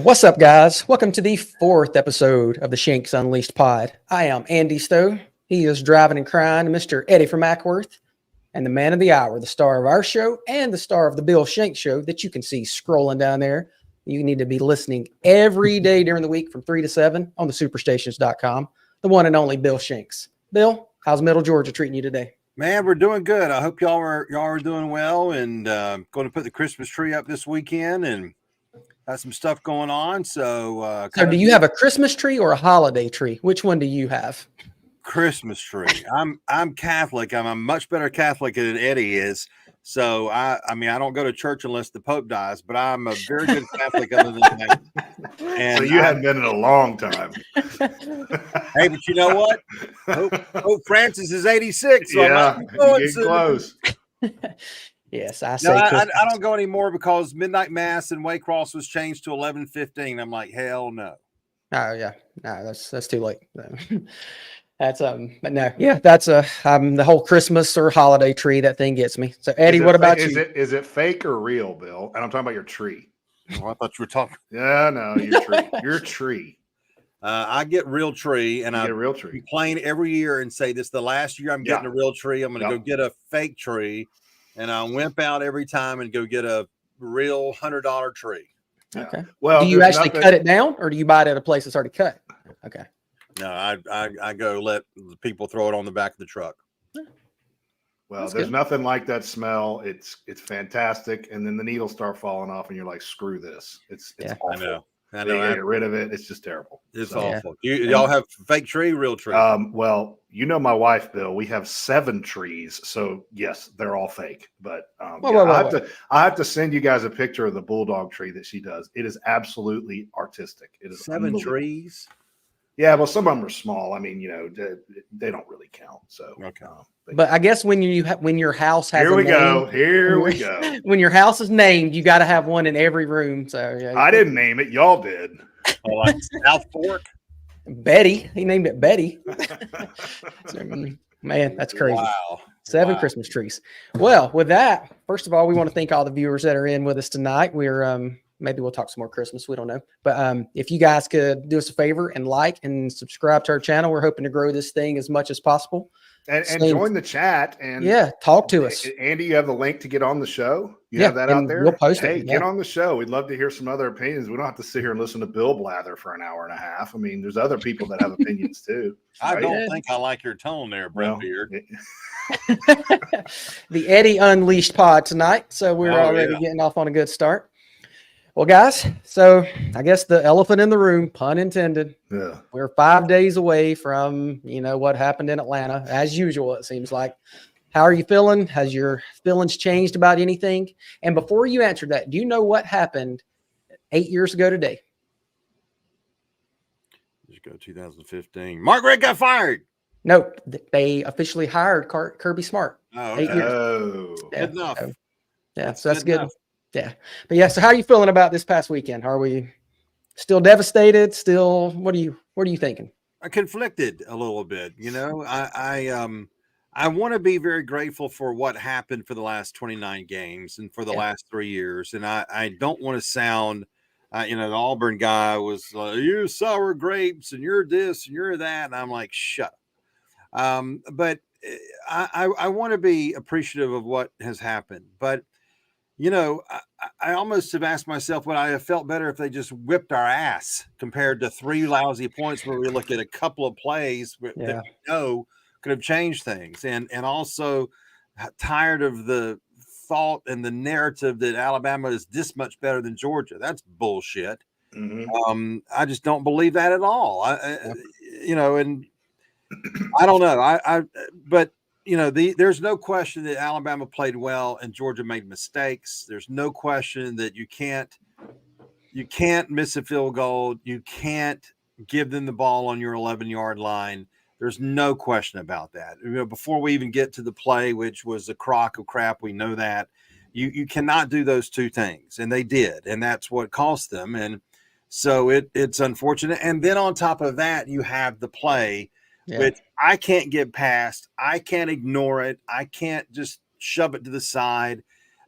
What's up, guys? Welcome to the fourth episode of the Shanks Unleashed Pod. I am Andy Stowe. He is driving and crying, Mr. Eddie from Ackworth, and the man of the hour, the star of our show and the star of the Bill Shanks show that you can see scrolling down there. You need to be listening every day during the week from 3 to 7 on the superstations.com. The one and only Bill Shanks. Bill, how's Middle Georgia treating you today? Man, we're doing good. I hope y'all are doing well, and going to put the Christmas tree up this weekend and got some stuff going on. So do you have a Christmas tree or a holiday tree? Which one do you have? Christmas tree. I'm Catholic. I'm a much better Catholic than Eddie is. So I mean, I don't go to church unless the Pope dies, but I'm a very good Catholic other than that. And so you hadn't been in a long time. Hey, but you know what? Pope Francis is 86. So yeah, getting close. Yes, I say. No, I don't go anymore because midnight mass in Waycross was changed to 11:15. I'm like, hell no. Oh yeah, no, that's too late. That's but no, yeah, that's the whole Christmas or holiday tree. That thing gets me. So Eddie, what about you? Is it fake or real, Bill? And I'm talking about your tree. Oh, I thought you were talking. Yeah, no, your tree. Your tree. I get real tree, and I get a real tree. Complain every year and say this is the last year I'm getting a real tree. I'm going to go get a fake tree, and I wimp out every time and go get a real $100 tree. Okay. Well, do you actually cut it down, or do you buy it at a place that's already cut? Okay. No, I go let the people throw it on the back of the truck. Well, that's there's nothing like that smell. It's fantastic, and then the needles start falling off, and you're like, "Screw this!" It's awful. I know. They get rid of it. It's just terrible. It's awful. Y'all have fake tree, real tree? Well, you know my wife, Bill. We have 7 trees, so yes, they're all fake. But I have to send you guys a picture of the bulldog tree that she does. It is absolutely artistic. It is 7 trees. Yeah, well, some of them are small. I mean, they don't really count. So okay. But I guess when your house has here we go. When your house is named, you got to have one in every room. So yeah, I didn't name it. Y'all did. Oh, like South Fork. Betty. He named it Betty. Man, that's crazy. Wow. 7 Christmas trees. Well, with that, first of all, we want to thank all the viewers that are in with us tonight. We're maybe we'll talk some more Christmas. We don't know. But if you guys could do us a favor and like and subscribe to our channel, we're hoping to grow this thing as much as possible. And join the chat and talk to us. Andy, you have the link to get on the show. You have that out there. We'll post it. Hey, get on the show. We'd love to hear some other opinions. We don't have to sit here and listen to Bill blather for an hour and a half. I mean, there's other people that have opinions too. I don't think I like your tone there, Brett Beard. The Eddie Unleashed Pod tonight. So we're already getting off on a good start. Well, guys, so I guess the elephant in the room, pun intended. Yeah. We're 5 days away from, what happened in Atlanta. As usual, it seems like. How are you feeling? Has your feelings changed about anything? And before you answer that, do you know what happened 8 years ago today? Let's go 2015. Mark Richt got fired. No, they officially hired Kirby Smart. Oh, okay. 8 years. Good enough. So that's good. Yeah. But yeah, so how are you feeling about this past weekend? Are we still devastated? Still, what are you thinking? I'm conflicted a little bit. I want to be very grateful for what happened for the last 29 games and for the last 3 years. And I don't want to sound, the Auburn guy was like, you're sour grapes and you're this and you're that. And I'm like, shut up. But I want to be appreciative of what has happened. But I almost have asked myself, would I have felt better if they just whipped our ass compared to 3 lousy points where we look at a couple of plays that we know could have changed things. And also tired of the thought and the narrative that Alabama is this much better than Georgia. That's bullshit. Mm-hmm. I just don't believe that at all. And I don't know. But there's no question that Alabama played well and Georgia made mistakes. There's no question that you can't miss a field goal. You can't give them the ball on your 11-yard line. There's no question about that. Before we even get to the play, which was a crock of crap, we know that. You cannot do those 2 things, and they did, and that's what cost them. And so it's unfortunate. And then on top of that, you have the play, which I can't get past. I can't ignore it. I can't just shove it to the side.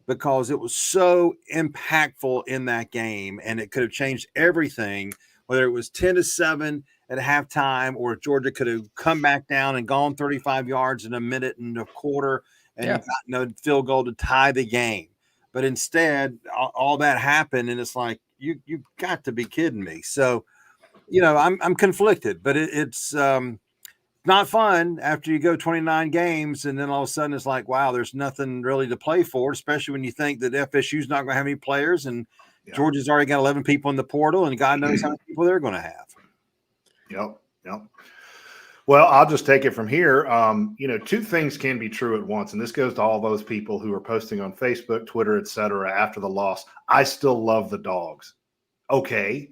because it was so impactful in that game, and it could have changed everything, whether it was 10-7 at halftime or Georgia could have come back down and gone 35 yards in a minute and a quarter and gotten a field goal to tie the game. But instead, all that happened, and it's like, you've got to be kidding me. So, I'm conflicted, but it's not fun after you go 29 games and then all of a sudden it's like, wow, there's nothing really to play for, especially when you think that FSU's not going to have any players and Georgia's already got 11 people in the portal and God knows how many people they're going to have. Yep. Well, I'll just take it from here. Two things can be true at once, and this goes to all those people who are posting on Facebook, Twitter, etc. after the loss. I still love the Dogs. Okay.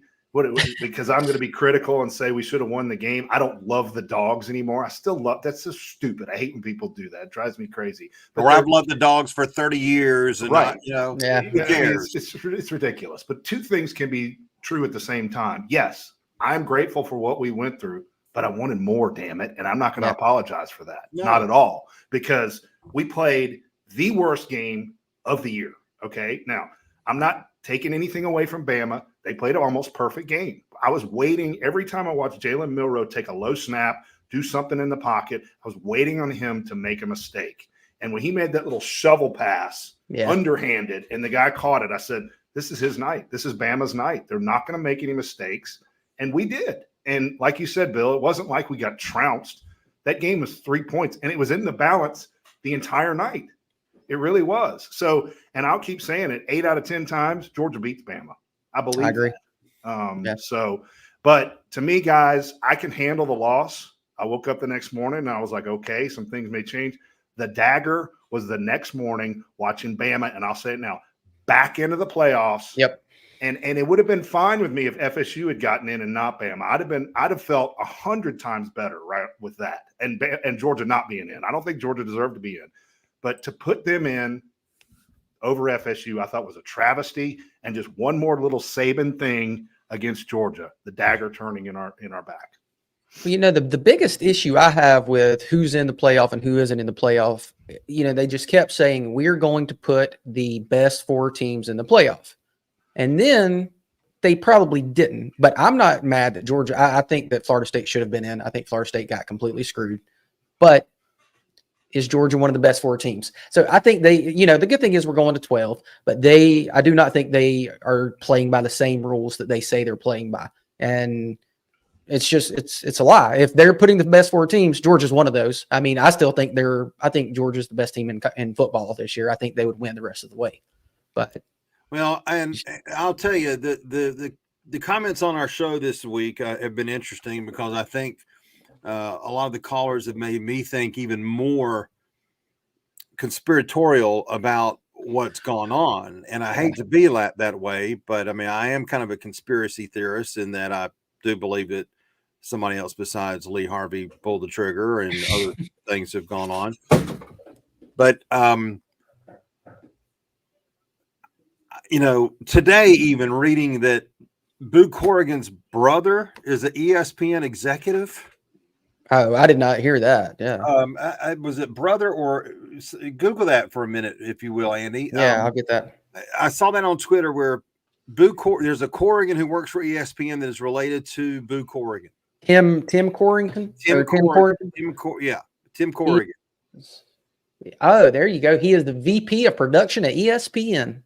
Because I'm going to be critical and say we should have won the game. I don't love the Dogs anymore. I still love – that's so stupid. I hate when people do that. It drives me crazy. But I've loved the Dogs for 30 years. And right. Who cares? It's ridiculous. But two things can be true at the same time. Yes, I'm grateful for what we went through, but I wanted more, damn it. And I'm not going to apologize for that. No. Not at all. Because we played the worst game of the year. Okay? Now, I'm not taking anything away from Bama. They played an almost perfect game. I was waiting every time I watched Jalen Milroe take a low snap, do something in the pocket. I was waiting on him to make a mistake. And when he made that little shovel pass, underhanded, and the guy caught it, I said, this is his night. This is Bama's night. They're not going to make any mistakes. And we did. And like you said, Bill, it wasn't like we got trounced. That game was 3 points, and it was in the balance the entire night. It really was. So, and I'll keep saying it, 8 out of 10 times, Georgia beats Bama. I believe I agree. So, but to me, guys, I can handle the loss. I woke up the next morning and I was like, okay, some things may change. The dagger was the next morning watching Bama, and I'll say it now, back into the playoffs. Yep. And it would have been fine with me if FSU had gotten in and not Bama. I'd have felt 100 times better right with that. And Georgia not being in. I don't think Georgia deserved to be in. But to put them in over FSU, I thought was a travesty, and just one more little Saban thing against Georgia, the dagger turning in our back. Well, the biggest issue I have with who's in the playoff and who isn't in the playoff, they just kept saying we're going to put the best 4 teams in the playoff. And then they probably didn't. But I'm not mad that Georgia – I think that Florida State should have been in. I think Florida State got completely screwed. But is Georgia one of the best 4 teams? So I think they, the good thing is we're going to 12, but I do not think they are playing by the same rules that they say they're playing by. And it's just, it's a lie. If they're putting the best 4 teams, Georgia's one of those. I mean, I still think I think Georgia's the best team in football this year. I think they would win the rest of the way. But well, and I'll tell you the comments on our show this week have been interesting because I think a lot of the callers have made me think even more conspiratorial about what's gone on. And I hate to be that way, but I mean, I am kind of a conspiracy theorist in that I do believe that somebody else besides Lee Harvey pulled the trigger and other things have gone on. But, today even reading that Boo Corrigan's brother is an ESPN executive. Oh, I did not hear that. Yeah. Was it brother or Google that for a minute, if you will, Andy? Yeah, I'll get that. I saw that on Twitter where there's a Corrigan who works for ESPN that is related to Boo Corrigan. Tim Corrigan? Tim Corrigan. Tim Corrigan. Oh, there you go. He is the VP of production at ESPN.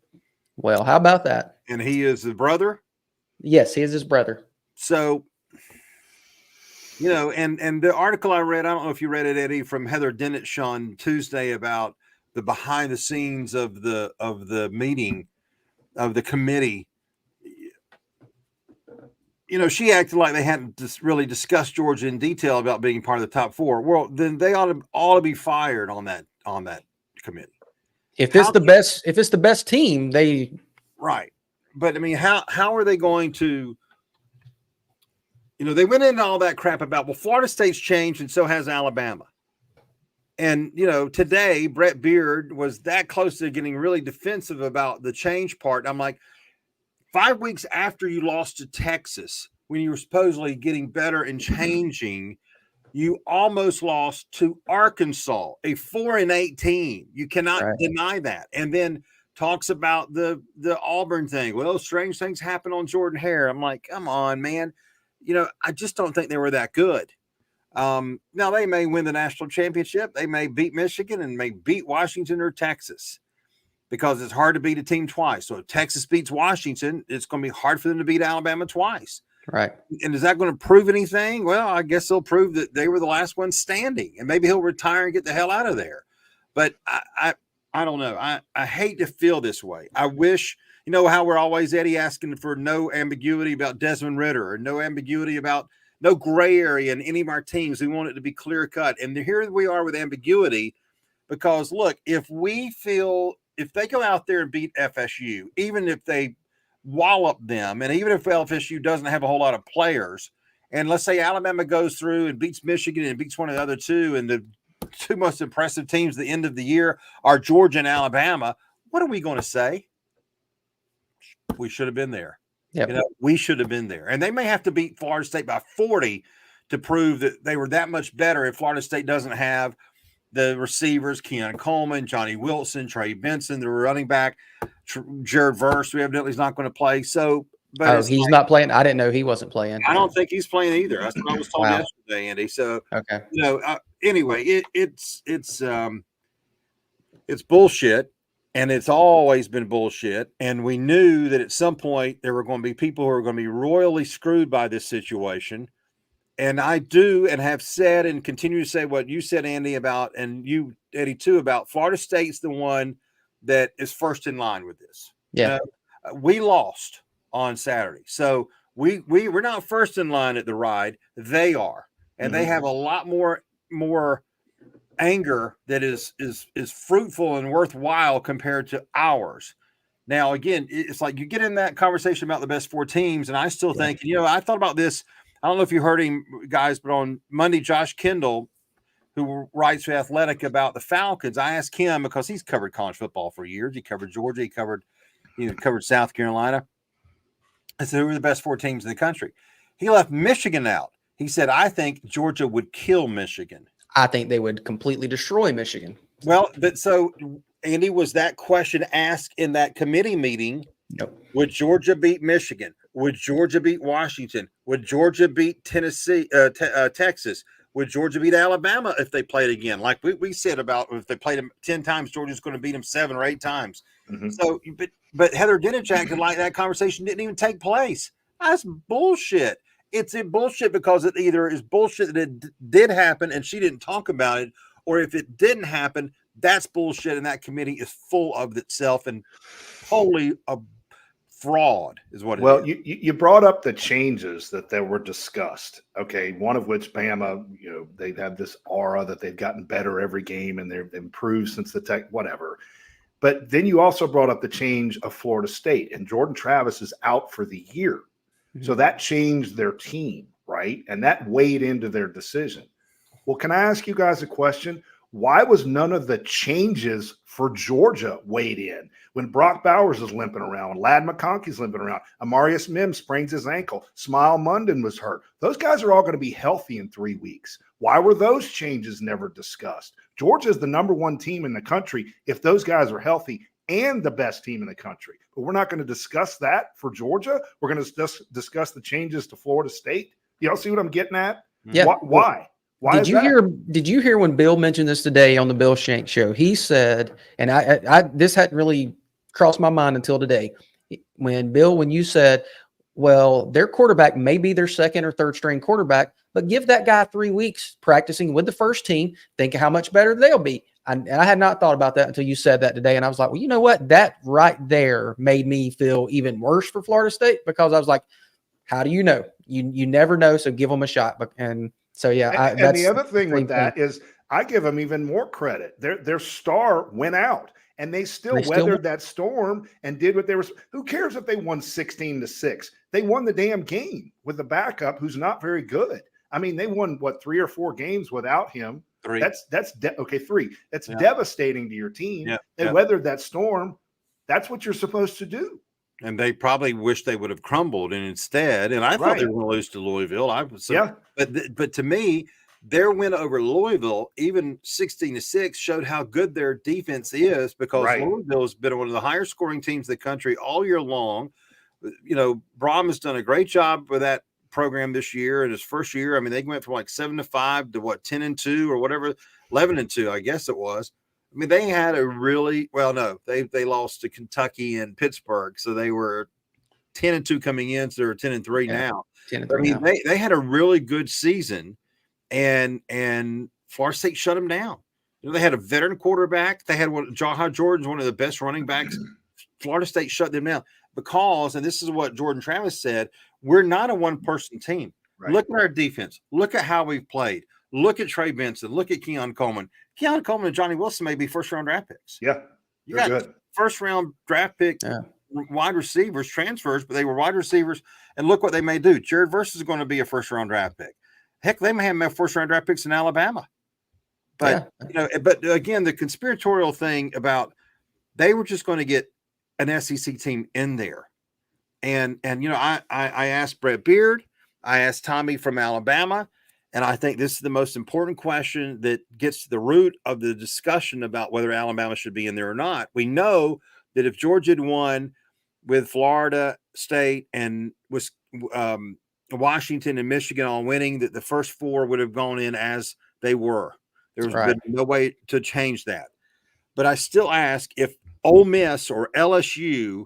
Well, how about that? And he is the brother? Yes, he is his brother. So, and the article I read, I don't know if you read it, Eddie, from Heather Dinich on Tuesday about the behind the scenes of the meeting of the committee. She acted like they hadn't really discussed Georgia in detail about being part of the top 4. Well, then they ought to be fired on that committee. If it's the best team, they right. But I mean, how are they going to? They went into all that crap about, well, Florida State's changed and so has Alabama. And, today Brett Beard was that close to getting really defensive about the change part. I'm like, 5 weeks after you lost to Texas, when you were supposedly getting better and changing, you almost lost to Arkansas, a 4-8 team. You cannot deny that. And then talks about the Auburn thing. Well, strange things happen on Jordan Hare. I'm like, come on, man. I just don't think they were that good. Now they may win the national championship. They may beat Michigan and may beat Washington or Texas, because it's hard to beat a team twice. So if Texas beats Washington, it's going to be hard for them to beat Alabama twice. Right. And is that going to prove anything? Well, I guess they'll prove that they were the last one standing, and maybe he'll retire and get the hell out of there. But I don't know. I hate to feel this way. I wish, how we're always, Eddie, asking for no ambiguity about Desmond Ridder, or no ambiguity about no gray area in any of our teams. We want it to be clear cut. And here we are with ambiguity, because look, if they go out there and beat FSU, even if they wallop them, and even if FSU doesn't have a whole lot of players, and let's say Alabama goes through and beats Michigan and beats one of the other two, and the two most impressive teams at the end of the year are Georgia and Alabama, what are we going to say? We should have been there. Yep. We should have been there. And they may have to beat Florida State by 40 to prove that they were that much better if Florida State doesn't have the receivers, Keon Coleman, Johnny Wilson, Trey Benson, the running back, Jared Verse, we evidently is not going to play. So, but he's not playing. I didn't know he wasn't playing. I don't think he's playing either. That's what I was told yesterday, Andy. So, okay. Anyway, it's bullshit. And it's always been bullshit. And we knew that at some point there were going to be people who are going to be royally screwed by this situation. And I do and have said and continue to say what you said, Andy, about, and you, Eddie, too, about Florida State's the one that is first in line with this. Yeah. We lost on Saturday. So we're not first in line at the ride. They are. And they have a lot more anger that is fruitful and worthwhile compared to ours. Now, again, it's like you get in that conversation about the best four teams, and I still think, I thought about this. I don't know if you heard him, guys, but on Monday, Josh Kendall, who writes for Athletic about the Falcons, I asked him, because he's covered college football for years. He covered Georgia. He covered South Carolina. I said, who are the best four teams in the country? He left Michigan out. He said, I think Georgia would kill Michigan. I think they would completely destroy Michigan. Well, but so, Andy, was that question asked in that committee meeting? Nope. Would Georgia beat Michigan? Would Georgia beat Washington? Would Georgia beat Tennessee, Texas? Would Georgia beat Alabama if they played again? Like we said about if they played them 10 times, Georgia's going to beat them 7 or 8 times. So, but Heather Dinnichak, like that conversation didn't even take place. That's bullshit. It's bullshit because it either is bullshit that it did happen and she didn't talk about it, or if it didn't happen, that's bullshit, and that committee is full of itself and wholly a fraud is what it is. Well, you brought up the changes that were discussed. Okay, one of which Bama, they've had this aura that they've gotten better every game and they've improved since the tech, whatever. But then you also brought up the change of Florida State, and Jordan Travis is out for the year. So that changed their team, right? And that weighed into their decision. Well, can I ask you guys a question? Why was none of the changes for Georgia weighed in? When Brock Bowers is limping around, Ladd McConkey's limping around, Amarius Mims sprains his ankle, Smile Munden was hurt. Those guys are all going to be healthy in 3 weeks. Why were those changes never discussed? Georgia is the number 1 team in the country if those guys are healthy, and the best team in the country. But we're not going to discuss that for Georgia. We're going to discuss the changes to Florida State. Y'all see what I'm getting at? Yeah. Why? Why did you hear when Bill mentioned this today on the Bill Shanks show? He said, and I this hadn't really crossed my mind until today, when you said, well, their quarterback may be their second or third string quarterback, but give that guy 3 weeks practicing with the first team. Think of how much better they'll be. And I had not thought about that until you said that today. And I was like, well, you know what? That right there made me feel even worse for Florida State, because I was like, how do you know? You never know. So give them a shot. And so, yeah. And the other thing with that is I give them even more credit. Their star went out and they still weathered that storm and did what they were. Who cares if they won 16-6? They won the damn game with the backup who's not very good. I mean, they won 3 or 4 games without him. 3. That's 3. That's devastating to your team. Yeah. They weathered that storm. That's what you're supposed to do. And they probably wish they would have crumbled, and instead, and I thought they were going to lose to Louisville. But to me, their win over Louisville, even 16-6, showed how good their defense is, because Louisville has been one of the higher scoring teams in the country all year long. You know, Braum has done a great job with that program this year in his first year. I mean, they went from like 7-5 to what, 10-2 or whatever, 11-2, I guess it was. I mean, they had a really they lost to Kentucky and Pittsburgh, so they were 10-2 coming in, so they're 10-3 now. 10-3 I mean, they had a really good season, and Florida State shut them down. You know, they had a veteran quarterback. They had Jaha Jordan's one of the best running backs. Florida State shut them down because, and this is what Jordan Travis said, we're not a one-person team. Right. Look at our defense. Look at how we've played. Look at Trey Benson. Look at Keon Coleman. Keon Coleman and Johnny Wilson may be first-round draft picks. Yeah, you got good first-round draft pick wide receivers, transfers, but they were wide receivers, and look what they may do. Jared Verse is going to be a first-round draft pick. Heck, they may have first-round draft picks in Alabama. But but again, the conspiratorial thing about they were just going to get an SEC team in there, and I asked Brett Beard, I asked Tommy from Alabama, and I think this is the most important question that gets to the root of the discussion about whether Alabama should be in there or not. We know that if Georgia had won with Florida State and was Washington and Michigan all winning, that the first four would have gone in as they were. There was been no way to change that. But I still ask, if Ole Miss or LSU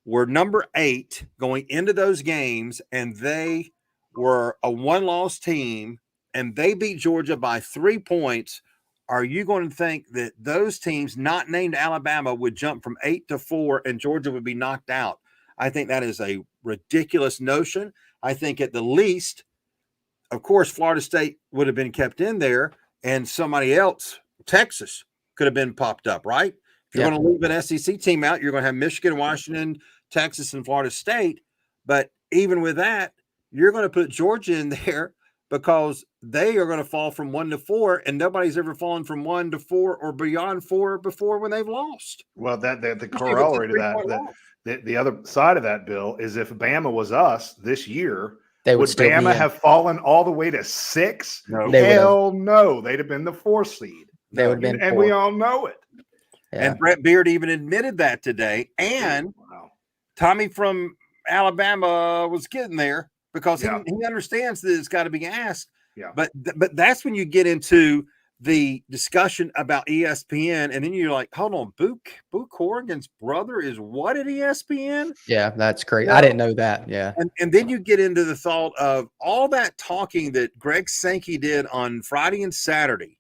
were number 8 going into those games and they were a one-loss team and they beat Georgia by 3 points, are you going to think that those teams not named Alabama would jump from 8 to 4 and Georgia would be knocked out? I think that is a ridiculous notion. I think at the least, of course, Florida State would have been kept in there and somebody else, Texas, could have been popped up, right? If you're going to leave an SEC team out, you're going to have Michigan, Washington, Texas, and Florida State. But even with that, you're going to put Georgia in there because they are going to fall from 1 to 4, and nobody's ever fallen from 1 to 4 or beyond 4 before when they've lost. Well, the corollary to that, the other side of that, Bill, is if Bama was us this year, would Bama have fallen all the way to 6? No. Hell no. They'd have been the 4 seed. They would have been, and we all know it. Yeah. And Brett Beard even admitted that today. And Tommy from Alabama was getting there because he understands that it's got to be asked. Yeah. But that's when you get into the discussion about ESPN, and then you're like, hold on, Boo Corrigan's brother is what at ESPN? Yeah, that's crazy. I didn't know that. Yeah. And then you get into the thought of all that talking that Greg Sankey did on Friday and Saturday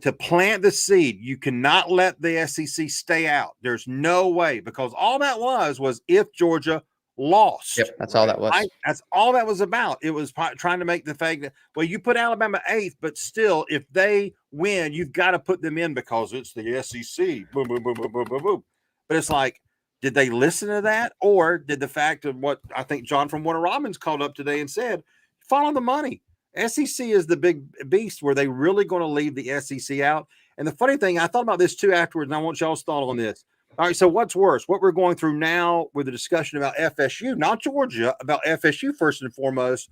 to plant the seed. You cannot let the SEC stay out. There's no way, because all that was if Georgia lost. Yep, that's all that was. That's all that was about. It was trying to make the fact that, well, you put Alabama 8th, but still, if they win, you've got to put them in because it's the SEC. Boom, boom, boom, boom, boom, boom, boom. But it's like, did they listen to that? Or did the fact of what I think John from Warner Robins called up today and said, follow the money. SEC is the big beast where they really going to leave the SEC out. And the funny thing, I thought about this too afterwards, and I want y'all's thought on this. All right, so what's worse? What we're going through now with the discussion about FSU, not Georgia, about FSU first and foremost,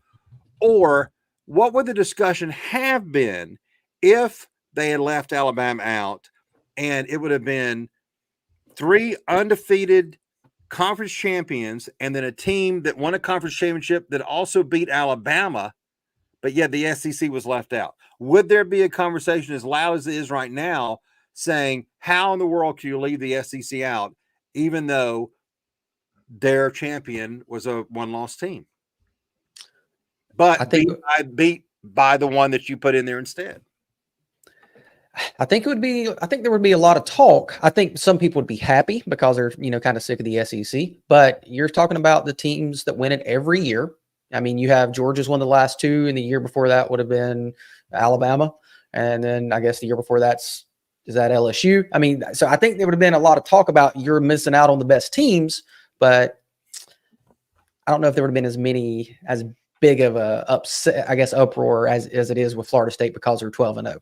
or what would the discussion have been if they had left Alabama out and it would have been 3 undefeated conference champions and then a team that won a conference championship that also beat Alabama, but yet the SEC was left out? Would there be a conversation as loud as it is right now saying, how in the world can you leave the SEC out, even though their champion was a one-loss team? But I think beat by the one that you put in there instead. I think there would be a lot of talk. I think some people would be happy because they're, kind of sick of the SEC. But you're talking about the teams that win it every year. I mean, you have Georgia's won the last 2, and the year before that would have been Alabama. And then I guess the year before is that LSU? I mean, so I think there would have been a lot of talk about you're missing out on the best teams, but I don't know if there would have been as big of a uproar as it is with Florida State because they're 12-0.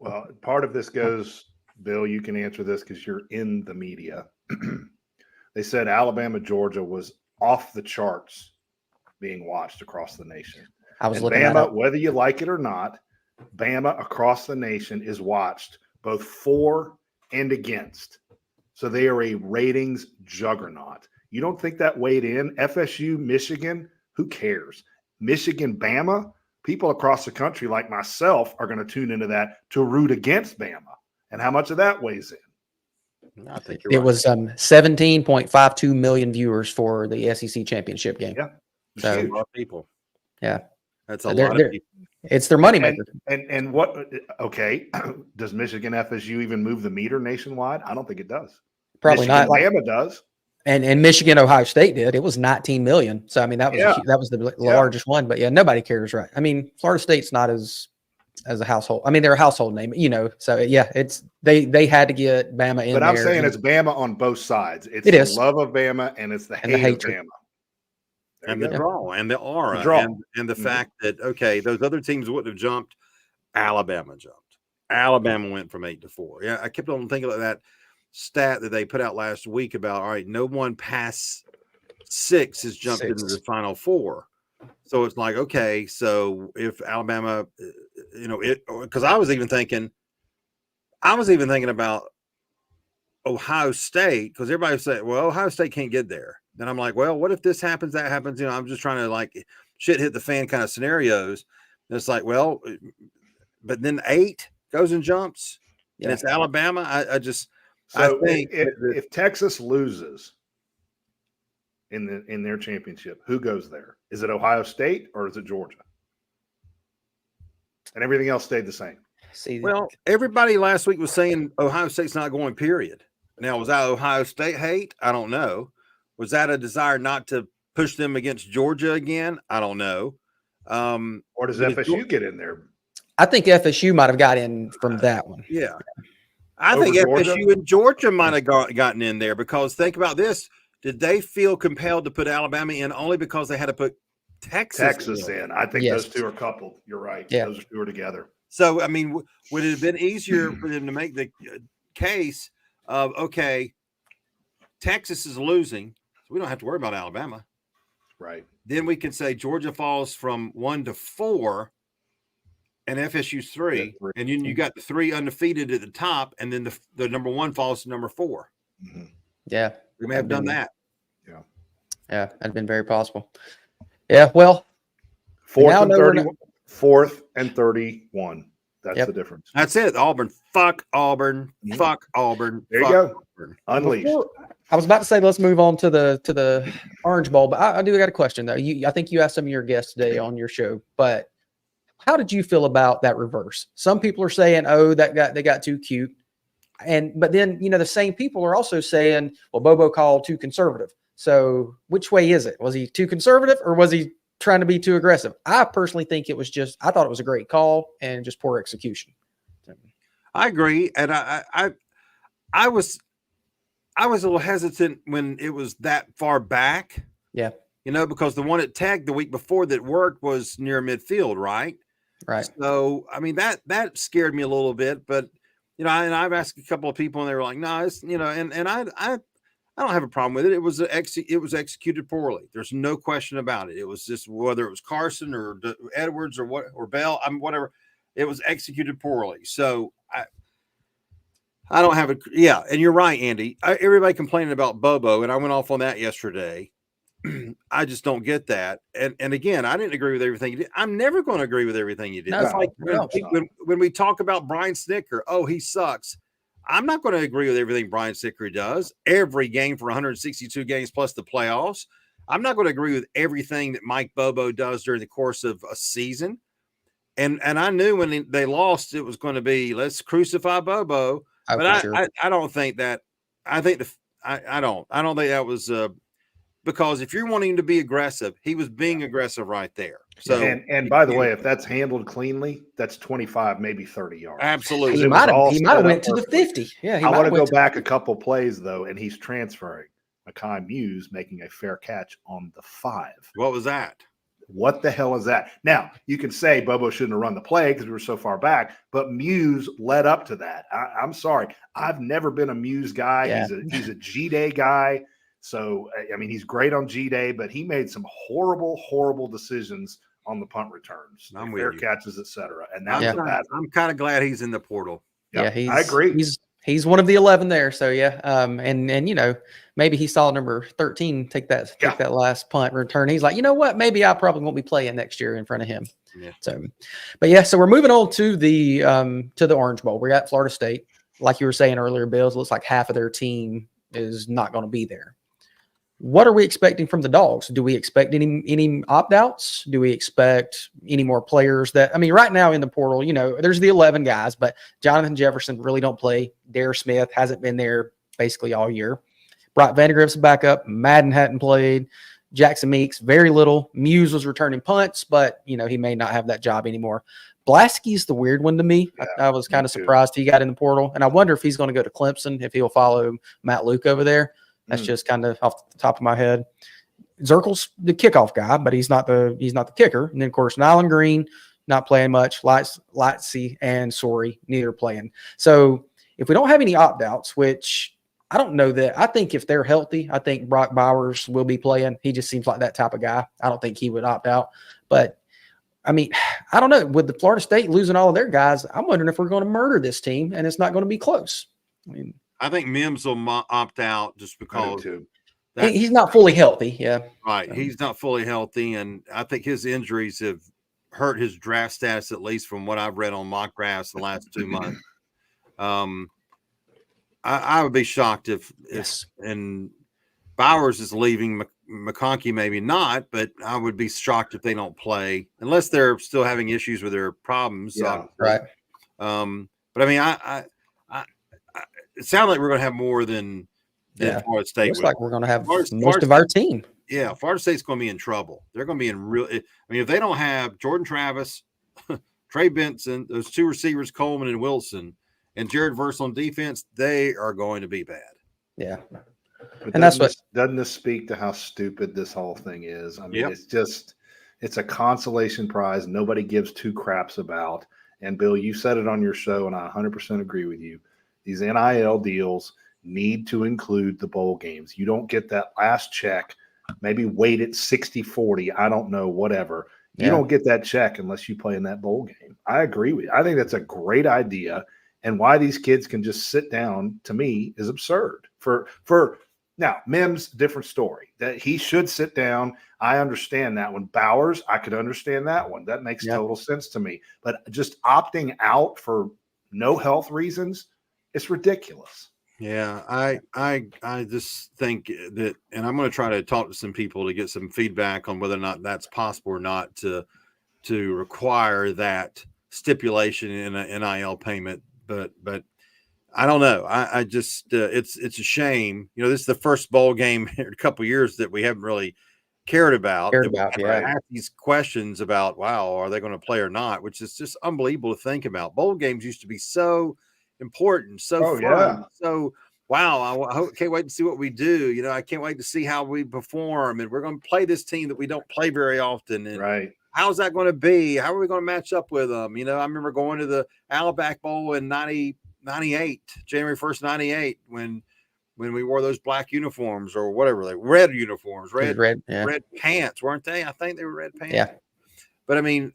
Well, part of this goes, Bill, you can answer this because you're in the media. They said Alabama, Georgia was off the charts being watched across the nation. I was and looking that Bama, up. whether you like it or not, Bama across the nation is watched both for and against. So they are a ratings juggernaut. You don't think that weighed in? FSU, Michigan, who cares? Michigan, Bama, people across the country like myself are going to tune into that to root against Bama. And how much of that weighs in? I think you're It right. was 17.52 million viewers for the SEC championship game. Yeah. So, That's a lot of people. Yeah. That's a lot of people. It's their moneymaker. And what, okay, does Michigan FSU even move the meter nationwide? I don't think it does. Probably Michigan, not. Bama does. And Michigan, Ohio State did. It was 19 million. So, I mean, that was the largest one. But, yeah, nobody cares, right? I mean, Florida State's not as a household. I mean, they're a household name, So, yeah, it's they had to get Bama in there. But I'm saying it's Bama on both sides. It's the love of Bama and it's the hate of Bama. And the draw and the aura and the fact that, okay, those other teams wouldn't have jumped. Alabama jumped. Alabama went from 8 to 4. Yeah, I kept on thinking of that stat that they put out last week about, all right, no one past 6 has jumped into the Final Four. So it's like, okay, so if Alabama, because I was even thinking about Ohio State, because everybody said, well, Ohio State can't get there. Then I'm like, well, what if this happens, that happens? I'm just trying to like shit hit the fan kind of scenarios. And it's like, well, but then 8 goes and jumps, and it's Alabama. I think if Texas loses in their championship, who goes there? Is it Ohio State or is it Georgia? And everything else stayed the same. Well, everybody last week was saying Ohio State's not going, period. Now, was that Ohio State hate? I don't know. Was that a desire not to push them against Georgia again? I don't know. Or does FSU get in there? I think FSU might have got in from that one. Yeah. I think FSU and Georgia might have gotten in there because think about this. Did they feel compelled to put Alabama in only because they had to put Texas in? I think those two are coupled. You're right. Yeah. Those two are together. So, I mean, would it have been easier for them to make the case of, okay, Texas is losing, so we don't have to worry about Alabama. Right. Then we can say Georgia falls from 1 to 4 and FSU's 3. And then you got the 3 undefeated at the top, and then the number 1 falls to number 4. Mm-hmm. Yeah. We may have done that. Yeah. Yeah, that'd been very possible. Yeah, well. 4th and 31. That's the difference. That's it. Auburn. Fuck Auburn. Mm-hmm. Fuck Auburn. There you go. Auburn. Unleashed. I was about to say let's move on to the Orange Bowl, but I do got a question though. I think you asked some of your guests today on your show, but how did you feel about that reverse? Some people are saying, "Oh, they got too cute," but then the same people are also saying, "Well, Bobo called too conservative." So which way is it? Was he too conservative or was he trying to be too aggressive? I personally think I thought it was a great call and just poor execution. I agree, and I was a little hesitant when it was that far back. Yeah. Because the one it tagged the week before that worked was near midfield, right? Right. So, I mean, that scared me a little bit, but, and I've asked a couple of people and they were like, no, it's, and I don't have a problem with it. It was executed poorly. There's no question about it. It was just whether it was Carson or Edwards or Bell, whatever, it was executed poorly. So I don't have and you're right, Andy. Everybody complaining about Bobo, and I went off on that yesterday. I just don't get that. And again, I didn't agree with everything you did. I'm never going to agree with everything you did. No, it's like when we talk about Brian Snicker, oh, he sucks. I'm not going to agree with everything Brian Snicker does. Every game for 162 games plus the playoffs. I'm not going to agree with everything that Mike Bobo does during the course of a season. And I knew when they lost, it was going to be, let's crucify Bobo. But I don't think that. I think I don't think that was because if you're wanting to be aggressive, he was being aggressive right there. So and by the way, if that's handled cleanly, that's 25, maybe 30 yards. Absolutely, he might have went to the 50. Yeah, I want to go back a couple plays though, and he's transferring. Makai Muse making a fair catch on the 5. What was that? What the hell is that? Now, you can say Bobo shouldn't have run the play because we were so far back, but Muse led up to that. I'm sorry. I've never been a Muse guy. Yeah. He's a G-Day guy. So, I mean, he's great on G-Day, but he made some horrible, horrible decisions on the punt returns, I'm fair with you. catches, etc. And that's a bad one. I'm kind of glad he's in the portal. Yep, Yeah, I agree. He's one of the 11 there. So yeah, and you know, maybe he saw number 13 take that last punt return. He's like, you know what? Maybe I probably won't be playing next year in front of him. Yeah. So, but yeah, so we're moving on to the Orange Bowl. We're at Florida State. Like you were saying earlier, Bills, looks like half of their team is not going to be there. What are we expecting from the Dogs? Do we expect any opt-outs? Do we expect any more players that, I mean, right now in the portal, you know, there's the 11 guys, but Jonathan Jefferson really don't play. Dare Smith hasn't been there basically all year. Brock Vandegrift's backup. Madden hadn't played. Jackson Meeks, very little. Muse was returning punts, but, you know, he may not have that job anymore. Blasky's the weird one to me. Yeah, I was kind of surprised he got in the portal, and I wonder if he's going to go to Clemson, if he'll follow Matt Luke over there. That's just kind of off the top of my head. Zirkel's the kickoff guy, but he's not the kicker. And then of course Nyland Green not playing much. Lightsey and Sorey neither playing. So if we don't have any opt-outs, which I don't know that, I think if they're healthy, I think Brock Bowers will be playing. He just seems like that type of guy. I don't think he would opt out. But I mean, I don't know. With the Florida State losing all of their guys, I'm wondering if we're going to murder this team and it's not going to be close. I mean, I think Mims will opt out just because he's not fully healthy. Yeah. Right. He's not fully healthy. And I think his injuries have hurt his draft status, at least from what I've read on mock drafts the last 2 months. I would be shocked if and Bowers is leaving. McConkey maybe not, but I would be shocked if they don't play unless they're still having issues with their problems. Yeah, right. But I mean, it sounds like we're going to have more than Florida State. Looks like we're going to have most of our team. Yeah, Florida State's going to be in trouble. They're going to be in real. I mean, if they don't have Jordan Travis, Trey Benson, those two receivers, Coleman and Wilson, and Jared Verse on defense, they are going to be bad. Yeah. But and doesn't this speak to how stupid this whole thing is? I mean, it's a consolation prize nobody gives two craps about. And Bill, you said it on your show, and I 100% agree with you. These NIL deals need to include the bowl games. You don't get that last check, maybe wait at 60-40, I don't know, whatever. You don't get that check unless you play in that bowl game. I agree with you. I think that's a great idea. And why these kids can just sit down, to me, is absurd. For now, Mims, different story. That he should sit down. I understand that one. Bowers, I could understand that one. That makes total sense to me. But just opting out for no health reasons, it's ridiculous. Yeah, I just think that, and I'm going to try to talk to some people to get some feedback on whether or not that's possible or not to require that stipulation in an NIL payment. But I don't know. I just it's a shame. You know, this is the first bowl game in a couple of years that we haven't really cared about. Ask these questions about, wow, are they going to play or not? Which is just unbelievable to think about. Bowl games used to be so important, so fun. So wow, I can't wait to see what we do. You know, I can't wait to see how we perform, and we're going to play this team that we don't play very often. And how's that going to be? How are we going to match up with them? You know, I remember going to the Outback Bowl in 98, January 1st, 98, when we wore those black uniforms or whatever red uniforms, red pants, weren't they? I think they were red pants. Yeah. But I mean,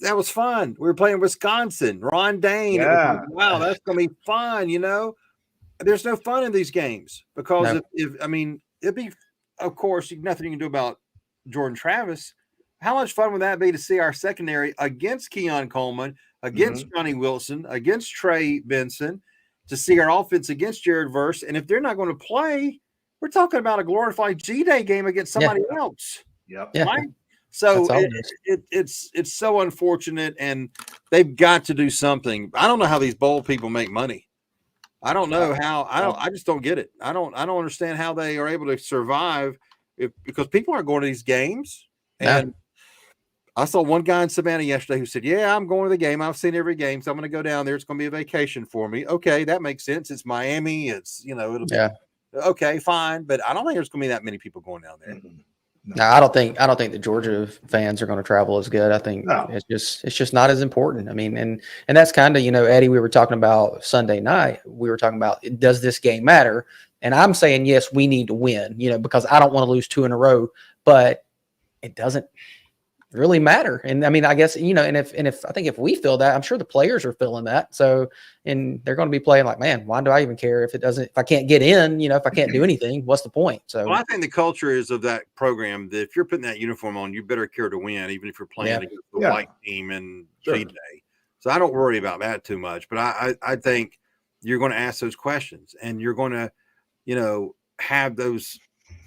that was fun. We were playing Wisconsin, Ron Dane. Yeah. Wow, that's going to be fun. You know, there's no fun in these games because I mean, it'd be, of course, nothing you can do about Jordan Travis. How much fun would that be to see our secondary against Keon Coleman, against Johnny Wilson, against Trey Benson, to see our offense against Jared Verse? And if they're not going to play, we're talking about a glorified G-Day game against somebody else. Yep. Right? So it's so unfortunate, and they've got to do something. I don't know how these bowl people make money. I don't know how. I just don't get it. I don't understand how they are able to survive because people aren't going to these games. And I saw one guy in Savannah yesterday who said, "Yeah, I'm going to the game. I've seen every game, so I'm going to go down there. It's going to be a vacation for me." Okay, that makes sense. It's Miami. It's it'll be okay, fine. But I don't think there's going to be that many people going down there. No, I don't think the Georgia fans are going to travel as good. I think it's just not as important. I mean, and that's kind of, Eddie, we were talking about Sunday night. We were talking about, does this game matter? And I'm saying, yes, we need to win, because I don't want to lose 2 in a row, but it doesn't really matter. And I mean, I guess, and if I think if we feel that, I'm sure the players are feeling that. So, and they're going to be playing like, man, why do I even care if I can't get in, if I can't do anything, what's the point? So, well, I think the culture is of that program that if you're putting that uniform on, you better care to win, even if you're playing against the white team in G-Day. So I don't worry about that too much, but I think you're going to ask those questions and you're going to, have those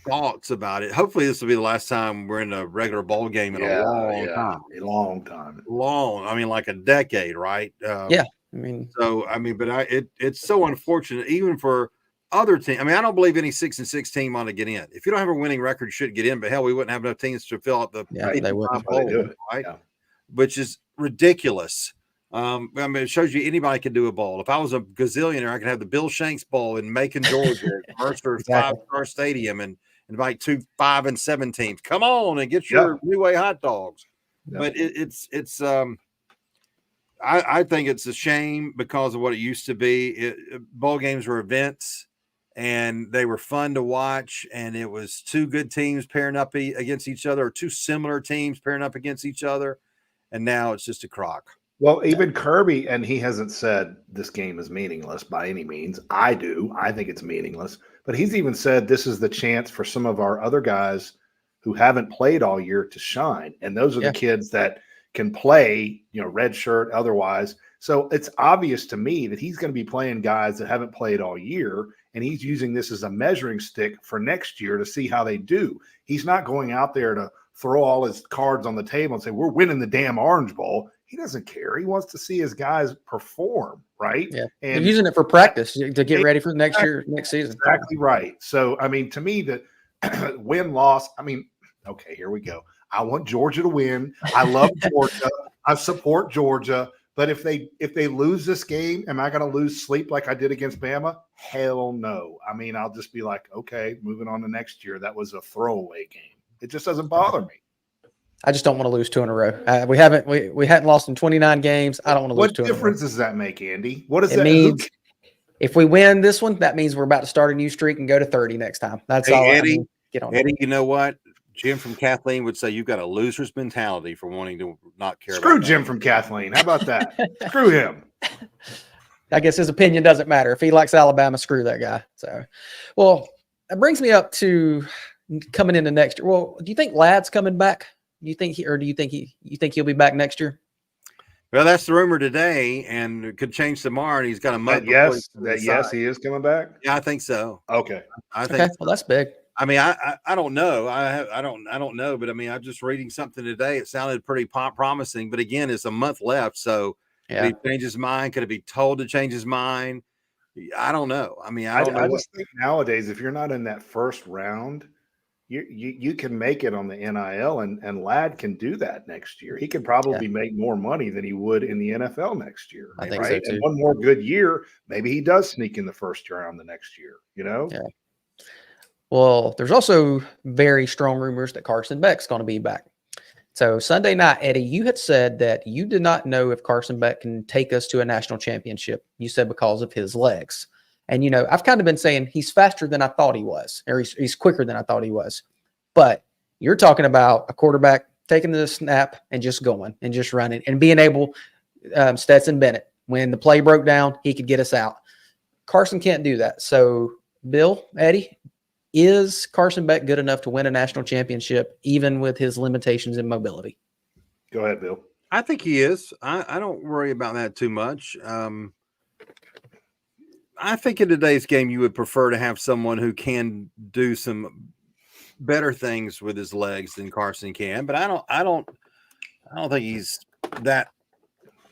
thoughts about it. Hopefully this will be the last time we're in a regular bowl game in a long time. I mean, like a decade, right? I mean, but it's so unfortunate, even for other teams. I mean, I don't believe any 6-6 team ought to get in. If you don't have a winning record, you should get in. But hell, we wouldn't have enough teams to fill out the they wouldn't do it, right? Yeah. Which is ridiculous. I mean, it shows you anybody can do a bowl. If I was a gazillionaire, I could have the Bill Shanks Bowl in Macon, Georgia, Mercer 5-star Stadium, and invite 2 5 and 7 teams. Come on and get your New Way hot dogs. But it's I think it's a shame because of what it used to be. Bowl games were events, and they were fun to watch, and it was 2 good teams pairing up against each other, or 2 similar teams pairing up against each other, and now it's just a crock. Well, even Kirby, and he hasn't said this game is meaningless by any means. I do. I think it's meaningless. But he's even said this is the chance for some of our other guys who haven't played all year to shine. And those are the kids that can play, red shirt otherwise. So it's obvious to me that he's going to be playing guys that haven't played all year, and he's using this as a measuring stick for next year to see how they do. He's not going out there to throw all his cards on the table and say, we're winning the damn Orange Bowl. He doesn't care. He wants to see his guys perform, right? Yeah. And they're using it for practice to get ready for next season. Exactly right. So, I mean, to me, the win-loss, I mean, okay, here we go. I want Georgia to win. I love Georgia. I support Georgia. But if they lose this game, am I going to lose sleep like I did against Bama? Hell no. I mean, I'll just be like, okay, moving on to next year. That was a throwaway game. It just doesn't bother me. I just don't want to lose 2 in a row. We hadn't lost in 29 games. I don't want to lose 2 in a row. What difference does that make, Andy? What does it that mean? If we win this one, that means we're about to start a new streak and go to 30 next time. That's all. Eddie, get on. Eddie, you know what? Jim from Kathleen would say you've got a loser's mentality for wanting to not care. Screw Jim from Kathleen. How about that? Screw him. I guess his opinion doesn't matter. If he likes Alabama, screw that guy. So, well, that brings me up to coming into next year. Well, do you think Ladd's coming back? Do you think he'll be back next year? Well, that's the rumor today, and it could change tomorrow. And he's got a month. Yes, he is coming back. Yeah, I think so. Okay, I think. Well, that's big. I mean, I don't know. I don't know. But I mean, I'm just reading something today. It sounded pretty promising. But again, it's a month left, so could he change his mind? Could it be told to change his mind? I don't know. I mean, I don't know. I just think nowadays, if you're not in that first round, you can make it on the NIL, and Ladd can do that next year. He can probably make more money than he would in the NFL next year. I think so too. And one more good year, maybe he does sneak in the first round the next year. Yeah. Well, there's also very strong rumors that Carson Beck's going to be back. So Sunday night, Eddie, you had said that you did not know if Carson Beck can take us to a national championship. You said because of his legs. And, I've kind of been saying he's faster than I thought he was, or he's quicker than I thought he was. But you're talking about a quarterback taking the snap and just going and just running and being able, Stetson Bennett, when the play broke down, he could get us out. Carson can't do that. So, Bill, Eddie, is Carson Beck good enough to win a national championship, even with his limitations in mobility? Go ahead, Bill. I think he is. I don't worry about that too much. I think in today's game, you would prefer to have someone who can do some better things with his legs than Carson can. But I don't think he's that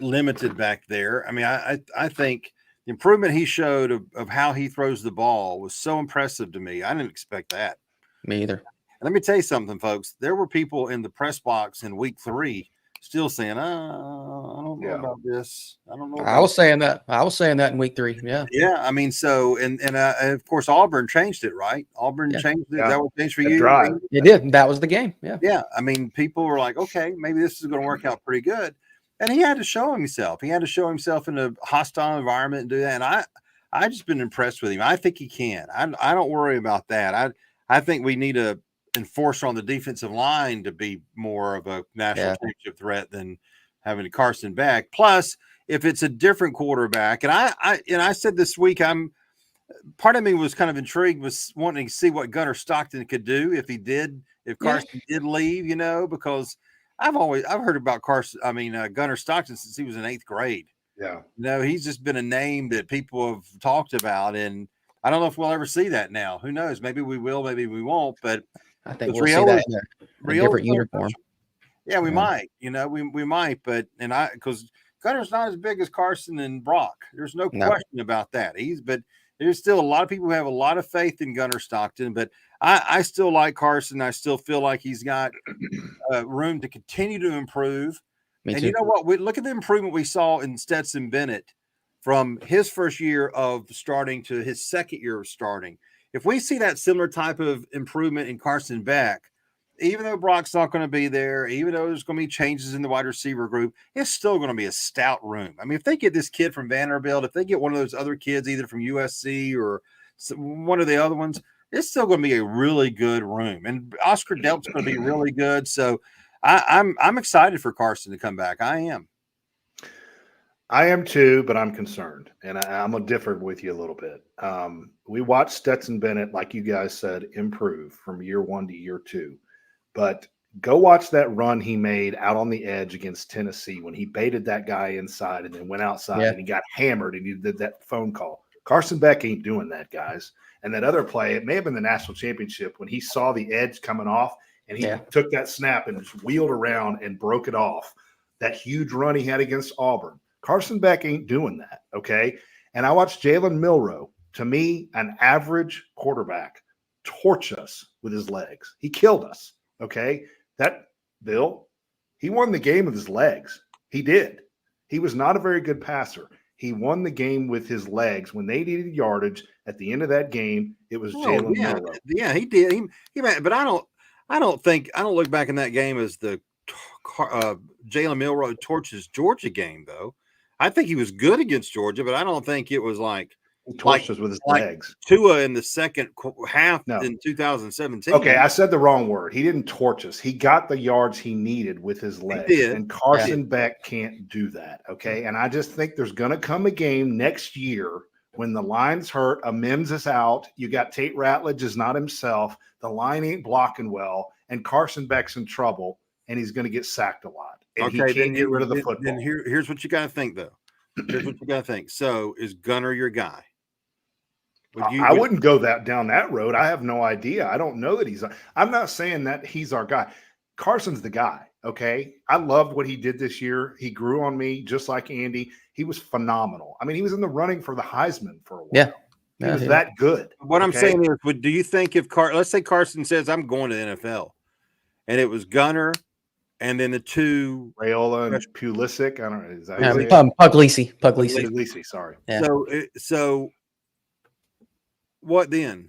limited back there. I mean, I think the improvement he showed of how he throws the ball was so impressive to me. I didn't expect that. Me either. And let me tell you something, folks. There were people in the press box in week 3 still saying, I don't know about this. I don't know. I was saying that in week 3. Yeah. Yeah. I mean, so, and of course, Auburn changed it, right? Auburn changed it. Yeah. That was changed for you. Drive. It did. That was the game. Yeah. Yeah. I mean, people were like, okay, maybe this is going to work out pretty good. And he had to show himself. He had to show himself in a hostile environment and do that. And I just been impressed with him. I think he can. I don't worry about that. I think we need a enforcer on the defensive line to be more of a national championship threat than having Carson back. Plus, if it's a different quarterback, and I said this week, part of me was kind of intrigued, was wanting to see what Gunnar Stockton could do if Carson did leave, because I've heard about Gunnar Stockton since he was in 8th grade. Yeah. He's just been a name that people have talked about, and I don't know if we'll ever see that now. Who knows? Maybe we will, maybe we won't, but I think we'll see that in a different uniform. Yeah, we might, we might, but because Gunner's not as big as Carson and Brock. There's no question about that. But there's still a lot of people who have a lot of faith in Gunnar Stockton, but I still like Carson. I still feel like he's got room to continue to improve. Me and too. You know what? Look at the improvement we saw in Stetson Bennett from his first year of starting to his second year of starting. If we see that similar type of improvement in Carson Beck, even though Brock's not going to be there, even though there's going to be changes in the wide receiver group, it's still going to be a stout room. I mean, if they get this kid from Vanderbilt, if they get one of those other kids, either from USC or one of the other ones, it's still going to be a really good room. And Oscar Delp's going to be really good. So I'm excited for Carson to come back. I am. I am too, but I'm concerned, and I'm going to differ with you a little bit. We watched Stetson Bennett, like you guys said, improve from year 1 to year 2. But go watch that run he made out on the edge against Tennessee when he baited that guy inside and then went outside and he got hammered and he did that phone call. Carson Beck ain't doing that, guys. And that other play, it may have been the national championship when he saw the edge coming off and he took that snap and just wheeled around and broke it off. That huge run he had against Auburn. Carson Beck ain't doing that, okay? And I watched Jalen Milroe, to me, an average quarterback, torch us with his legs. He killed us, okay? Bill, he won the game with his legs. He did. He was not a very good passer. He won the game with his legs. When they needed yardage at the end of that game, it was Jalen Milroe. Yeah, he did. But I don't look back in that game as the Jalen Milroe torches Georgia game, though. I think he was good against Georgia, but I don't think it was like he torched us with his legs. Tua in the second half in 2017. Okay, I said the wrong word. He didn't torch us. He got the yards he needed with his legs. He did. And Carson Beck can't do that, okay? And I just think there's going to come a game next year when the line's hurt, a Mims is out, you got Tate Ratledge is not himself, the line ain't blocking well, and Carson Beck's in trouble, and he's going to get sacked a lot. And he can't get rid of the football. Then here's what you got to think, though. Here's what you got to think. So is Gunnar your guy? I wouldn't go down that road. I have no idea. I don't know that I'm not saying that he's our guy. Carson's the guy, okay? I loved what he did this year. He grew on me just like Andy. He was phenomenal. I mean, he was in the running for the Heisman for a while. Yeah. He was that good. What I'm saying is, do you think if let's say Carson says, I'm going to the NFL, and it was Gunnar and then the two Raiola and Pulisic. I don't know. Is that Puglisi. Puglisi, sorry. Yeah. So what then?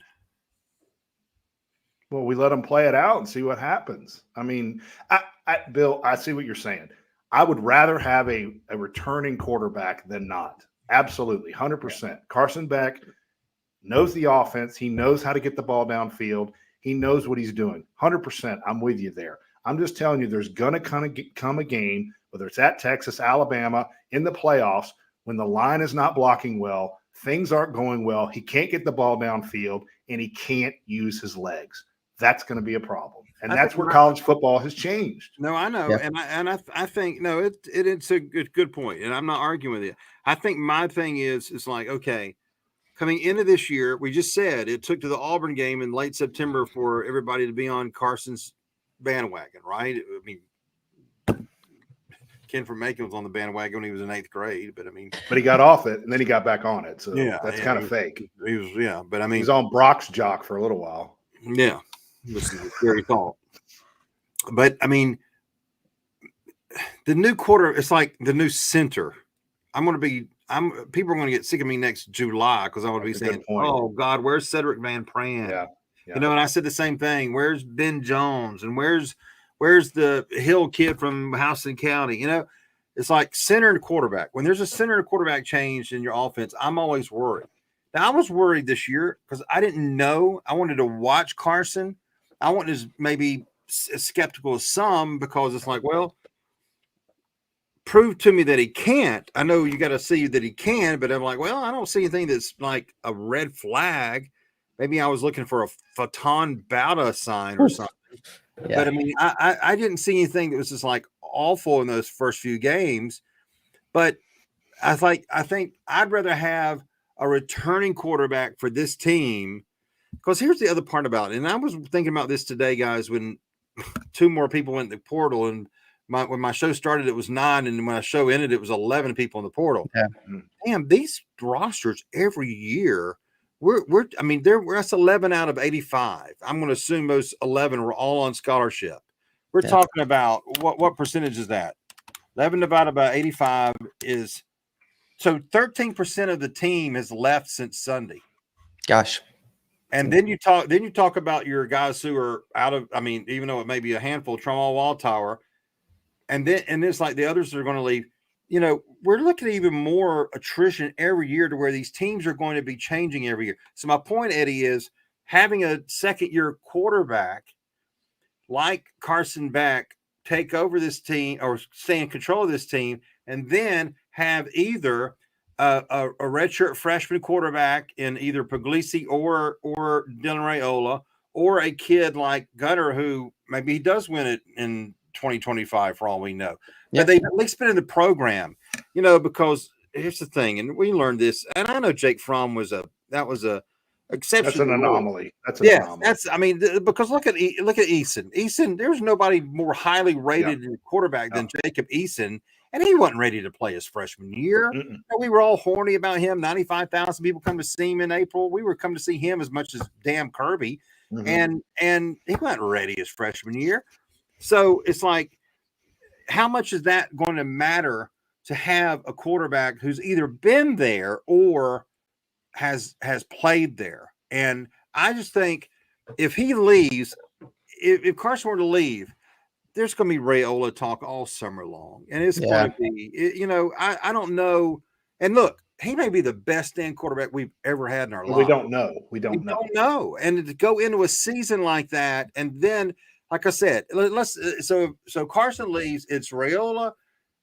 Well, we let them play it out and see what happens. I mean, Bill, I see what you're saying. I would rather have a returning quarterback than not. Absolutely, 100%. Carson Beck knows the offense. He knows how to get the ball downfield. He knows what he's doing. 100%. I'm with you there. I'm just telling you, there's going to come a game, whether it's at Texas, Alabama, in the playoffs, when the line is not blocking well, things aren't going well, he can't get the ball downfield, and he can't use his legs. That's going to be a problem. And that's where college football has changed. No, I know. Yeah. And I think, no, it's a good point. And I'm not arguing with you. I think my thing is like, okay, coming into this year, we just said it took to the Auburn game in late September for everybody to be on Carson's bandwagon, right? I mean, Ken from Macon was on the bandwagon when he was in 8th grade, but he got off it and then he got back on it. So that's kind of fake. He was, but he's on Brock's jock for a little while. Yeah. This is a scary thought. But the new quarter, it's like the new center. People are going to get sick of me next July because I'm going to be saying, oh God, where's Cedric Van Pran? Yeah. And I said the same thing. Where's Ben Jones? And where's the Hill kid from Houston County? It's like center and quarterback. When there's a center and quarterback change in your offense, I'm always worried. Now, I was worried this year because I didn't know. I wanted to watch Carson. I wasn't as maybe as skeptical as some, because it's like, well, prove to me that he can't. I know you got to see that he can, but I'm like, well, I don't see anything that's like a red flag. Maybe I was looking for a Fatan Bauta sign or something. Yeah. But I mean, I didn't see anything that was just like awful in those first few games. But I think I'd rather have a returning quarterback for this team, because here's the other part about it. And I was thinking about this today, guys, when two more people went in the portal, and when my show started, it was 9, and when my show ended, it was 11 people in the portal. Yeah. Damn, these rosters every year, that's 11 out of 85. I'm going to assume those 11 were all on scholarship. We're talking about what percentage is that? 11 divided by 85 is, so 13% of the team has left since Sunday. Gosh. And then you talk about your guys who are out of, even though it may be a handful, Tramal Wildtower, and it's like the others are going to leave. We're looking at even more attrition every year, to where these teams are going to be changing every year. So my point, Eddie, is having a second-year quarterback like Carson Beck take over this team or stay in control of this team, and then have either a redshirt freshman quarterback in either Puglisi or Dylan Raiola, or a kid like Gunner, who maybe he does win it in 2025 for all we know. But they've at least been in the program, because here's the thing, and we learned this, and I know Jake Fromm was a exception. That's an anomaly. That's an anomaly. Because look at Eason. Eason, there's nobody more highly rated quarterback than Jacob Eason, and he wasn't ready to play his freshman year. We were all horny about him. 95,000 people come to see him in April. We were coming to see him as much as damn Kirby, and he wasn't ready his freshman year. So it's like, how much is that going to matter to have a quarterback who's either been there or has played there? And I just think if he leaves, if Carson were to leave, there's going to be Raiola talk all summer long, and it's going to be, I don't know. And look, he may be the best stand quarterback we've ever had in our life. We don't know. And to go into a season like that, and then, like I said, so Carson leaves, it's Raiola,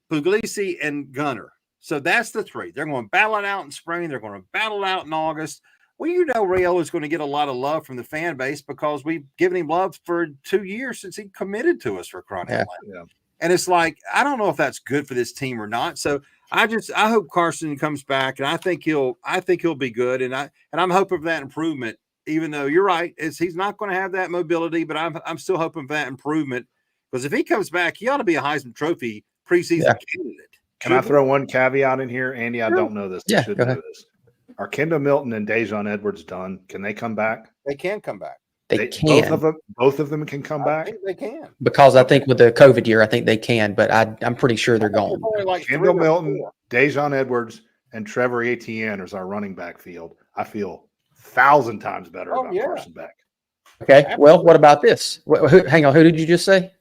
Puglisi, and Gunner. So that's the three. They're going to battle it out in spring. They're going to battle it out in August. Well, Raiola is going to get a lot of love from the fan base, because we've given him love for 2 years since he committed to us, for crying out loud. And it's like, I don't know if that's good for this team or not. So I hope Carson comes back, and I think he'll be good. And I'm hoping for that improvement, even though you're right, he's not going to have that mobility, but I'm still hoping for that improvement, because if he comes back, he ought to be a Heisman Trophy preseason candidate. Can I throw one caveat in here, Andy? I don't know this. I should know this. Are Kendall Milton and Dejon Edwards done? Can they come back? They can come back. They can. Both of them can come back? I think they can. Because I think with the COVID year, I think they can, but I'm pretty sure they're gone. Like Kendall Milton, Dejon Edwards, and Trevor Etienne is our running back field. I feel 1,000 times better about Carson Beck. Okay. Well, what about this? Hang on. Who did you just say?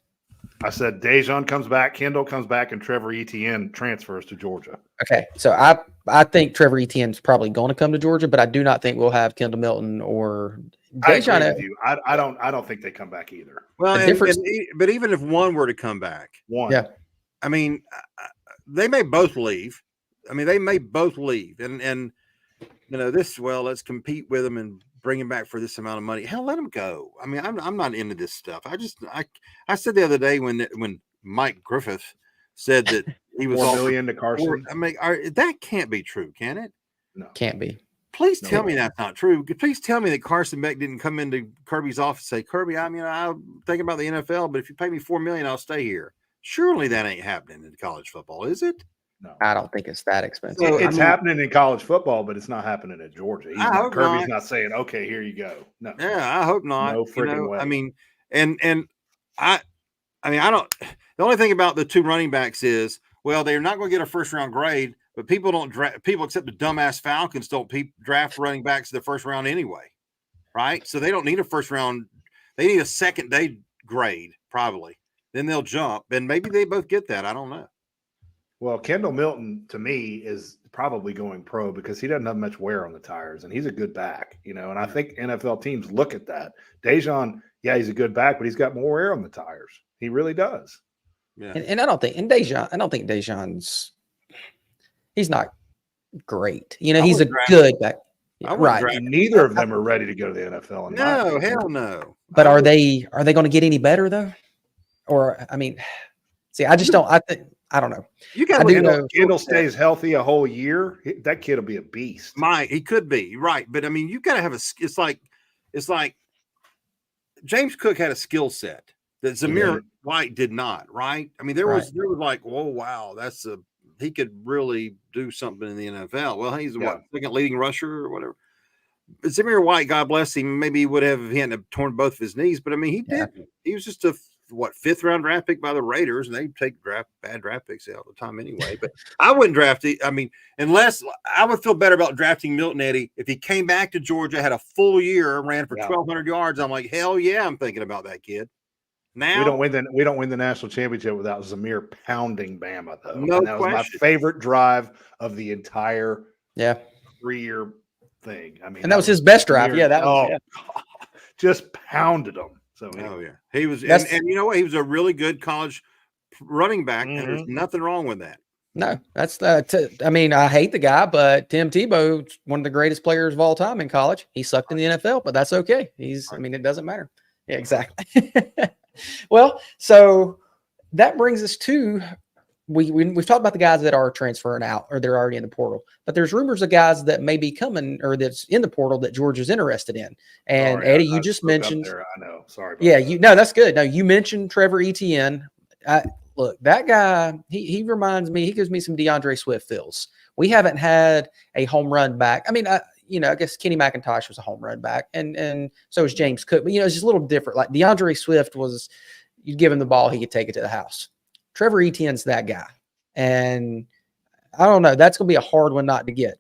I said Dejon comes back, Kendall comes back, and Trevor Etienne transfers to Georgia. Okay, so I think Trevor Etienne's probably going to come to Georgia, but I do not think we'll have Kendall Milton or Dejon. I agree with you. I don't think they come back either. Well, but even if one were to come back, they may both leave. And let's compete with them and bring him back for this amount of money. Hell, let him go. I'm not into this stuff. I said the other day when Mike Griffith said that he was $4 million to Carson. That can't be true, can it? No, can't be. Please tell me that's not true. Please tell me that Carson Beck didn't come into Kirby's office and say, Kirby, I'm thinking about the NFL, but if you pay me $4 million, I'll stay here. Surely that ain't happening in college football, is it? No, I don't think it's that expensive. It's happening in college football, but it's not happening at Georgia. Kirby's not saying, "Okay, here you go." No, I hope not. No freaking way. I don't. The only thing about the two running backs is, well, they're not going to get a first round grade, but people don't draft. People except the dumbass Falcons don't draft running backs in the first round anyway, right? So they don't need a first round. They need a second day grade probably. Then they'll jump, and maybe they both get that. I don't know. Well, Kendall Milton, to me, is probably going pro because he doesn't have much wear on the tires, and he's a good back, and I think NFL teams look at that. Dejon Yeah, he's a good back, but he's got more air on the tires. He really does. Yeah. And I don't think Dejan's he's not great. You know, he's a good back. Yeah, right. Neither of them are ready to go to the NFL. No, hell no. But are they going to get any better though? Or I mean, see, I just don't. I don't know. You got to know. Kendall stays healthy a whole year. That kid will be a beast. He could be right, but I mean, you got to have it's like James Cook had a skill set that Zamir White did not. Right? I mean, there was like, whoa, wow, he could really do something in the NFL. Well, he's second leading rusher or whatever. But Zamir White, God bless him, maybe he hadn't have torn both of his knees, but I mean, he didn't. He was just a 5th round draft pick by the Raiders, and they take bad draft picks all the time anyway. But I wouldn't draft it. I mean, unless I would feel better about drafting Milton Eddy if he came back to Georgia, had a full year, ran for 1,200 yards. I'm like, hell yeah, I'm thinking about that kid. Now we don't win the national championship without Zamir pounding Bama though. No and that question. Was my favorite drive of the entire 3-year thing. I mean, and that was his best drive. Yeah, that was just pounded them. So he was, and you know what? He was a really good college running back, and there's nothing wrong with that. No, that's I mean, I hate the guy, but Tim Tebow's one of the greatest players of all time in college. He sucked in the NFL, but that's okay. I mean, it doesn't matter. Yeah, exactly. Well, so that brings us to we've talked about the guys that are transferring out or they're already in the portal, but there's rumors of guys that may be coming or that's in the portal that Georgia's interested in. And Eddie, you just mentioned. I know. Sorry. That's good. No, you mentioned Trevor Etienne. Look, that guy, he reminds me, he gives me some DeAndre Swift feels. We haven't had a home run back. I mean, I guess Kenny McIntosh was a home run back, and so was James Cook. But, it's just a little different. Like DeAndre Swift was, you'd give him the ball, he could take it to the house. Trevor Etienne's that guy. And I don't know, that's going to be a hard one not to get.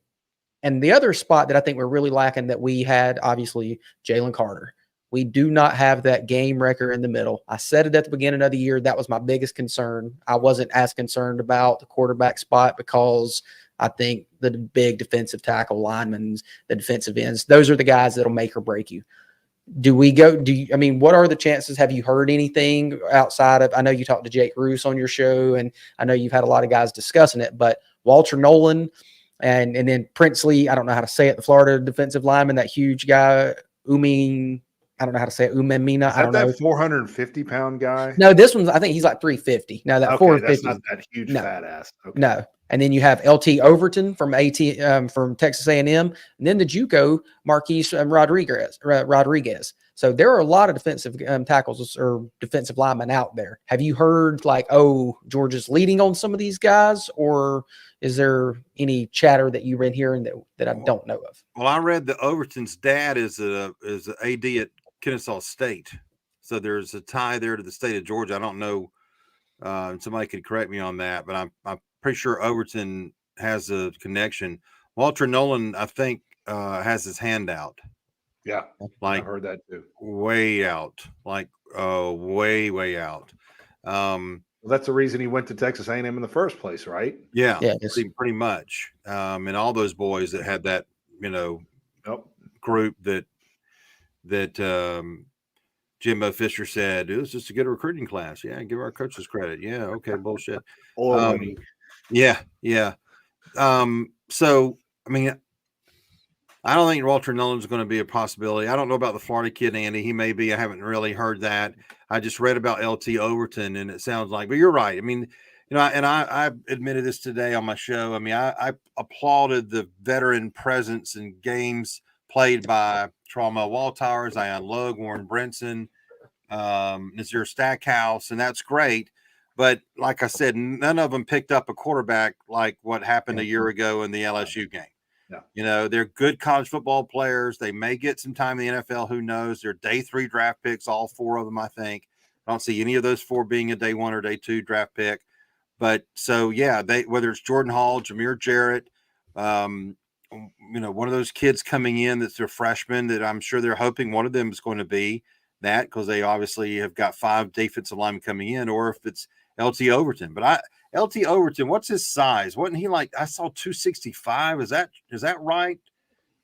And the other spot that I think we're really lacking that we had, obviously, Jalen Carter. We do not have that game wrecker in the middle. I said it at the beginning of the year. That was my biggest concern. I wasn't as concerned about the quarterback spot because I think the big defensive tackle linemen, the defensive ends, those are the guys that'll make or break you. What are the chances? Have you heard anything outside of, I know you talked to Jake Roos on your show, and I know you've had a lot of guys discussing it, but Walter Nolan and then Princely, I don't know how to say it, the Florida defensive lineman, that huge guy, I don't know how to say it. Umemina. I don't know. 450-pound guy. No, this one's, I think he's like 350. No, that 450. That's not that huge fat ass. Okay. No. And then you have LT Overton from from Texas A&M, and then the JUCO Marquise Rodriguez. So there are a lot of defensive tackles or defensive linemen out there. Have you heard Georgia's leading on some of these guys, or is there any chatter that you've been hearing that I don't know of? Well, I read that Overton's dad is an AD at Kennesaw State, so there's a tie there to the state of Georgia. I don't know. Somebody could correct me on that, but I'm pretty sure Overton has a connection. Walter Nolan, I think, has his hand out. Yeah, I heard that too. Way out, way out. Well, that's the reason he went to Texas A&M in the first place, right? Yeah, pretty much. And all those boys that had that, group that Jimbo Fisher said it was just a good recruiting class. Yeah, give our coaches credit. Yeah, okay, bullshit. Yeah. So, I mean, I don't think Walter Nolan's going to be a possibility. I don't know about the Florida kid, Andy. He may be. I haven't really heard that. I just read about LT Overton, and it sounds like, but you're right. I mean, I admitted this today on my show. I mean, I applauded the veteran presence in games played by Trauma Walters, Ian Logue, Warren Brinson, Nazir Stackhouse, and that's great. But like I said, none of them picked up a quarterback like what happened a year ago in the LSU game. Yeah. They're good college football players. They may get some time in the NFL. Who knows? They're day 3 draft picks, all 4 of them, I think. I don't see any of those 4 being a day 1 or day 2 draft pick. But so, yeah, whether it's Jordan Hall, Jameer Jarrett, one of those kids coming in that's their freshman that I'm sure they're hoping one of them is going to be that, because they obviously have got 5 defensive linemen coming in, or if it's LT Overton. But LT Overton, what's his size? Wasn't he like, I saw 265? Is that right?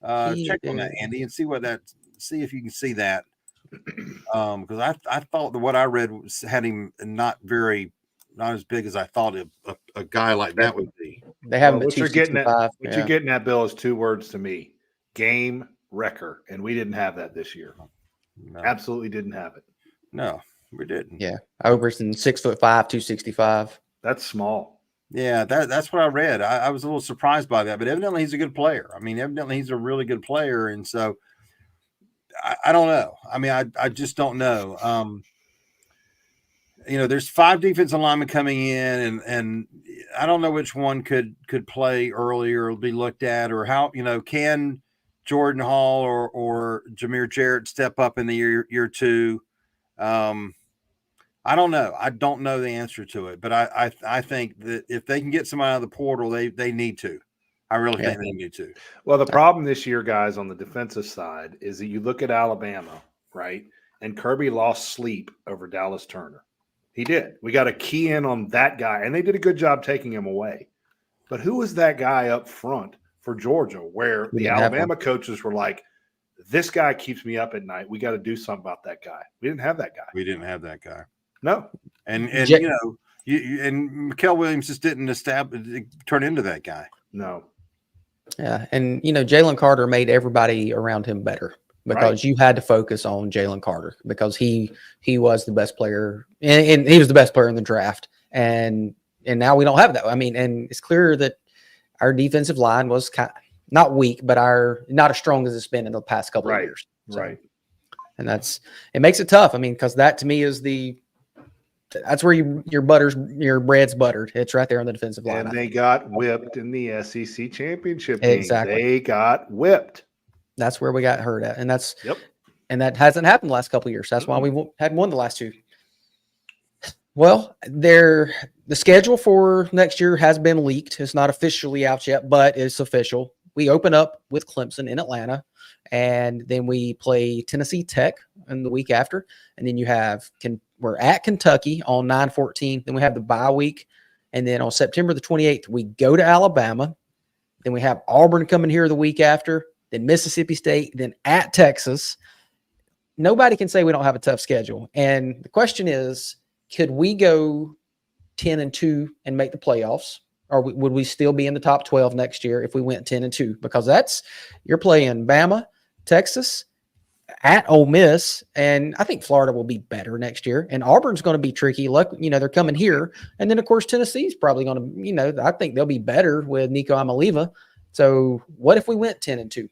Check on that, Andy, and see if you can see that. Because I thought that what I read had him not as big as I thought a guy like that would be. They have him at what you're getting at. 265. What you're getting at, Bill, is two words to me: game wrecker, and we didn't have that this year. No. Absolutely didn't have it. No, we didn't. Yeah, Overton 6'5", 265. That's small. Yeah, that's what I read. I was a little surprised by that, but evidently he's a good player. I mean, evidently he's a really good player, and so I don't know. I mean, I just don't know. There's 5 defensive linemen coming in, and I don't know which one could play early or be looked at, or how, can Jordan Hall or Jameer Jarrett step up in the year 2? I don't know. I don't know the answer to it, but I think that if they can get somebody out of the portal, they need to. I really think they need to. Well, the problem this year, guys, on the defensive side is that you look at Alabama, right? And Kirby lost sleep over Dallas Turner. He did. We got to key in on that guy, and they did a good job taking him away. But who was that guy up front for Georgia where the Alabama coaches were like, this guy keeps me up at night. We got to do something about that guy. We didn't have that guy. We didn't have that guy. No. And and Mikael Williams just didn't turn into that guy. No. Yeah, and Jalen Carter made everybody around him better because you had to focus on Jalen Carter because he was the best player and he was the best player in the draft. And now we don't have that. I mean, and it's clear that our defensive line was not weak, but not as strong as it's been in the past couple of years. So, right. And it makes it tough. I mean, because that to me is that's where your bread's buttered. It's right there on the defensive line. And they got whipped in the SEC championship game. Exactly. They got whipped. That's where we got hurt at. And and that hasn't happened the last couple of years. That's why we hadn't won the last 2. Well, the schedule for next year has been leaked. It's not officially out yet, but it's official. We open up with Clemson in Atlanta, and then we play Tennessee Tech in the week after. And then we're at Kentucky on 9/14. Then we have the bye week. And then on September the 28th, we go to Alabama. Then we have Auburn coming here the week after, then Mississippi State, then at Texas. Nobody can say we don't have a tough schedule. And the question is, could we go 10-2 and make the playoffs? Or would we still be in the top 12 next year if we went 10-2? Because you're playing Bama, Texas, at Ole Miss, and I think Florida will be better next year. And Auburn's going to be tricky. Look, they're coming here, and then of course Tennessee's probably going to. I think they'll be better with Nico Amaliva. So what if we went 10-2?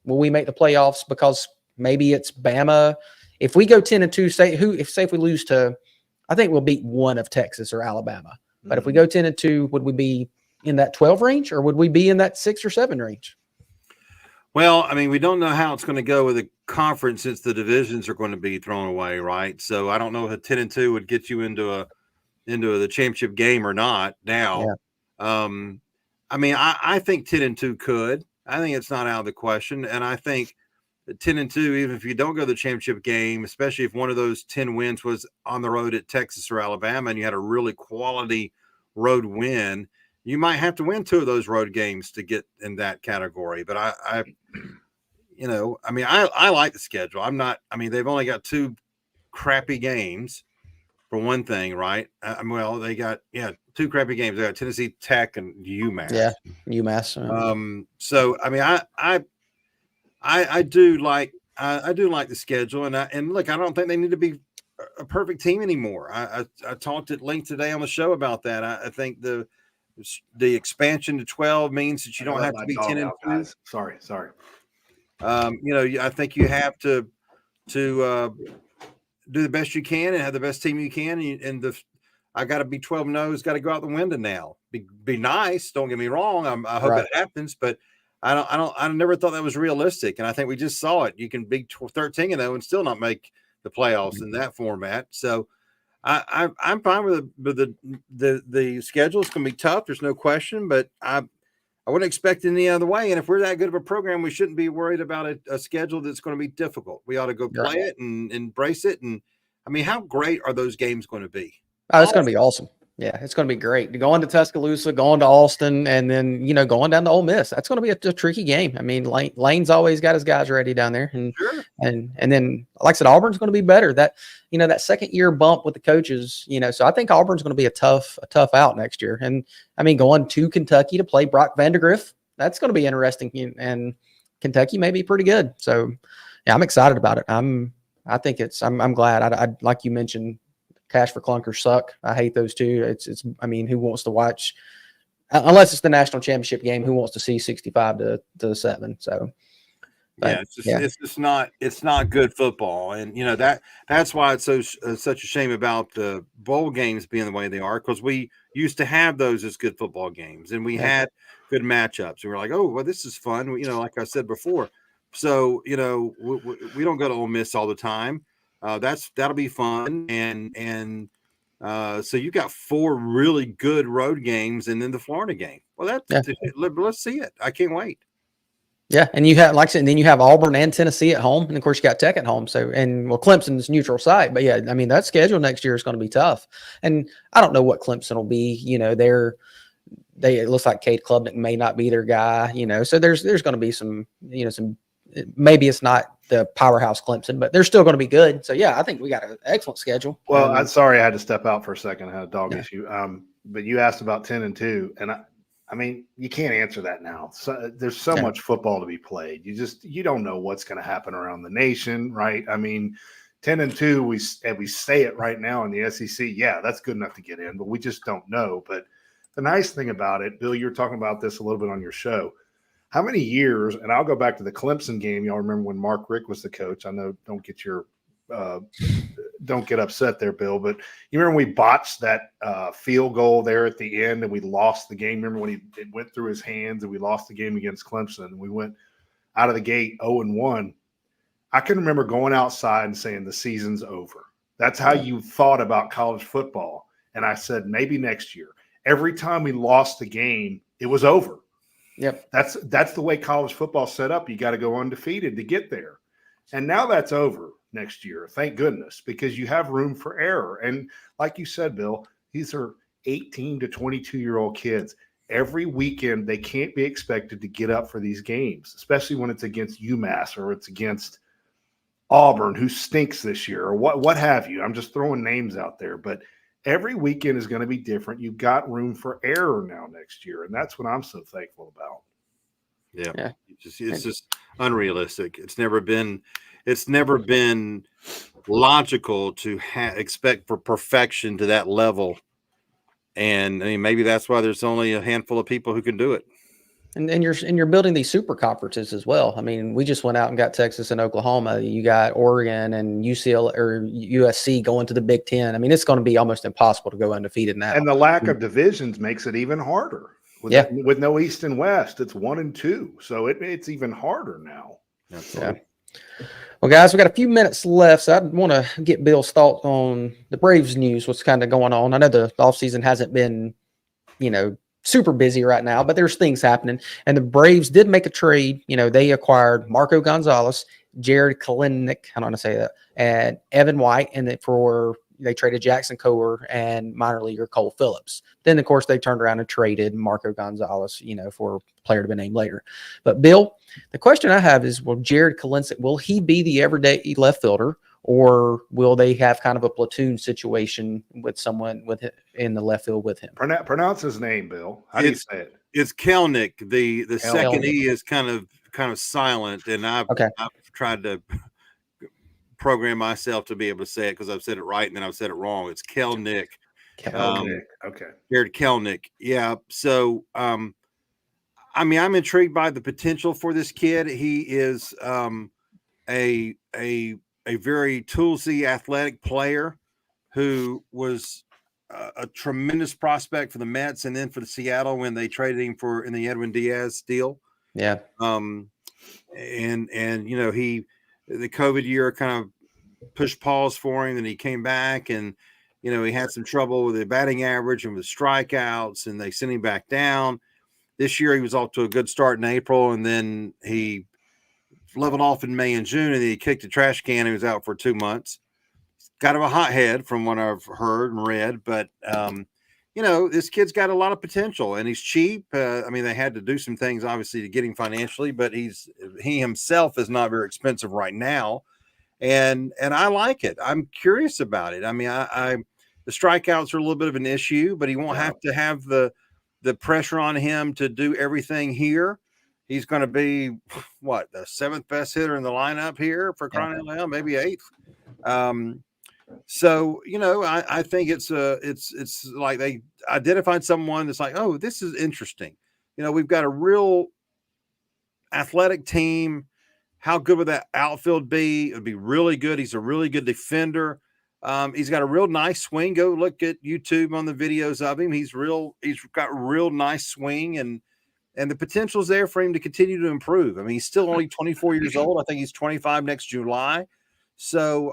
Will we make the playoffs? Because maybe it's Bama. If we go 10-2, say if we lose to, I think we'll beat one of Texas or Alabama. But if we go 10-2, would we be in that 12 range, or would we be in that 6 or 7 range? Well, I mean, we don't know how it's going to go with the conference since the divisions are going to be thrown away, right? So I don't know if a 10-2 would get you into the championship game or not. Now, I mean, I think 10-2 could. I think it's not out of the question, and I think 10-2, even if you don't go to the championship game, especially if one of those 10 wins was on the road at Texas or Alabama, and you had a really quality road win, you might have to win 2 of those road games to get in that category. But I like the schedule. They've only got 2 crappy games for one thing, right? They got 2 crappy games. They got Tennessee Tech and UMass. Yeah, UMass. So I mean, I do like the schedule, and look, I don't think they need to be a perfect team anymore. I talked at length today on the show about that. I think the expansion to 12 means that you don't have to be 10-2. Sorry. I think you have to do the best you can and have the best team you can. I got to be 12-0. It's got to go out the window now. Be nice. Don't get me wrong. I hope it happens, but I never thought that was realistic. And I think we just saw it. You can be 13-0 and still not make the playoffs in that format. So I'm fine with the schedule. It's going to be tough. There's no question, but I wouldn't expect it any other way. And if we're that good of a program, we shouldn't be worried about a schedule that's going to be difficult. We ought to go play it and embrace it. And I mean, how great are those games going to be? Oh, it's going to be awesome. Yeah, it's going to be great. Going to Tuscaloosa, going to Austin, and then going down to Ole Miss. That's going to be a tricky game. I mean, Lane's always got his guys ready down there, and Sure. and then like I said, Auburn's going to be better. That that second year bump with the coaches. So I think Auburn's going to be a tough out next year. And I mean, going to Kentucky to play Brock Vandagriff, that's going to be interesting. And Kentucky may be pretty good. So yeah, I'm excited about it. I'm glad. I like you mentioned. Cash for clunkers suck. I hate those two. I mean, who wants to watch unless it's the national championship game? Who wants to see 65 to 7? So, but, it's not good football, and that's why it's such a shame about the bowl games being the way they are, because we used to have those as good football games, and we had good matchups, and we're like, oh well, this is fun. Like I said before, so we don't go to Ole Miss all the time. That'll be fun, and so you got 4 really good road games, and then the Florida game. Well, let's see it. I can't wait. Yeah, and you have, like I said, and then you have Auburn and Tennessee at home, and of course you got Tech at home. So, Clemson's neutral site, but yeah, I mean that schedule next year is going to be tough, and I don't know what Clemson will be. It looks like Cade Klubnik may not be their guy. So there's going to be some maybe it's not the powerhouse Clemson, but they're still going to be good. So yeah, I think we got an excellent schedule. Well, I'm sorry I had to step out for a second. I had a dog issue. But you asked about 10-2, and I mean, you can't answer that now. So there's so much football to be played. You don't know what's going to happen around the nation, right? I mean, 10-2, we say it right now in the SEC. Yeah, that's good enough to get in, but we just don't know. But the nice thing about it, Bill, you were talking about this a little bit on your show. How many years, and I'll go back to the Clemson game. Y'all remember when Mark Richt was the coach? I know, don't get upset there, Bill, but you remember we botched that field goal there at the end and we lost the game. Remember when it went through his hands and we lost the game against Clemson and we went out of the gate 0-1. I can remember going outside and saying the season's over. That's how you thought about college football. And I said, maybe next year. Every time we lost the game, it was over. Yep. That's the way college football set up. You got to go undefeated to get there. And now that's over next year. Thank goodness, because you have room for error. And like you said, Bill, these are 18 to 22-year-old kids. Every weekend, they can't be expected to get up for these games, especially when it's against UMass or it's against Auburn, who stinks this year, or what have you. I'm just throwing names out there. But every weekend is going to be different. You've got room for error now next year, and that's what I'm so thankful about. Yeah. It's just unrealistic. It's never been logical to expect for perfection to that level. And I mean, maybe that's why there's only a handful of people who can do it. And you're building these super conferences as well. I mean, we just went out and got Texas and Oklahoma. You got Oregon and UCLA or USC going to the Big Ten. I mean, it's going to be almost impossible to go undefeated now. And the lack of divisions makes it even harder. With no East and West, it's 1 and 2, so it's even harder now. Yeah. Well, guys, we got a few minutes left, so I want to get Bill's thoughts on the Braves news. What's kind of going on? I know the offseason hasn't been, super busy right now, but there's things happening. And the Braves did make a trade. They acquired Marco Gonzalez, Jared Kalenic, I don't want to say that, and Evan White, and they traded Jackson Coher and minor leaguer Cole Phillips. Then, of course, they turned around and traded Marco Gonzalez, for a player to be named later. But, Bill, the question I have is, will Jared Kalenic, will he be the everyday left fielder, or will they have kind of a platoon situation with someone in the left field with him? Pronounce his name, Bill. How do you say it? It's Kelnick. The second E is kind of silent, and I've tried to program myself to be able to say it because I've said it right and then I've said it wrong. It's Kelnick. Okay. Jared Kelnick. Yeah. So, I mean, I'm intrigued by the potential for this kid. He is a very toolsy, athletic player who was a tremendous prospect for the Mets and then for the Seattle when they traded him in the Edwin Diaz deal. Yeah. And the COVID year kind of pushed pause for him, and he came back and, he had some trouble with the batting average and with strikeouts, and they sent him back down. This year he was off to a good start in April, and then he leveled off in May and June, and then he kicked a trash can and he was out for 2 months. Kind of a hothead from what I've heard and read, but this kid's got a lot of potential and he's cheap. I mean, they had to do some things obviously to get him financially, but he himself is not very expensive right now. And I like it. I'm curious about it. I mean, the strikeouts are a little bit of an issue, but he won't have to have the pressure on him to do everything here. He's going to be the 7th best hitter in the lineup here for crying out loud, maybe 8th. So, I think it's like they identified someone that's like, oh, this is interesting. We've got a real athletic team. How good would that outfield be? It would be really good. He's a really good defender. He's got a real nice swing. Go look at YouTube on the videos of him. He's got real nice swing and the potential's there for him to continue to improve. I mean, he's still only 24 years old. I think he's 25 next July. So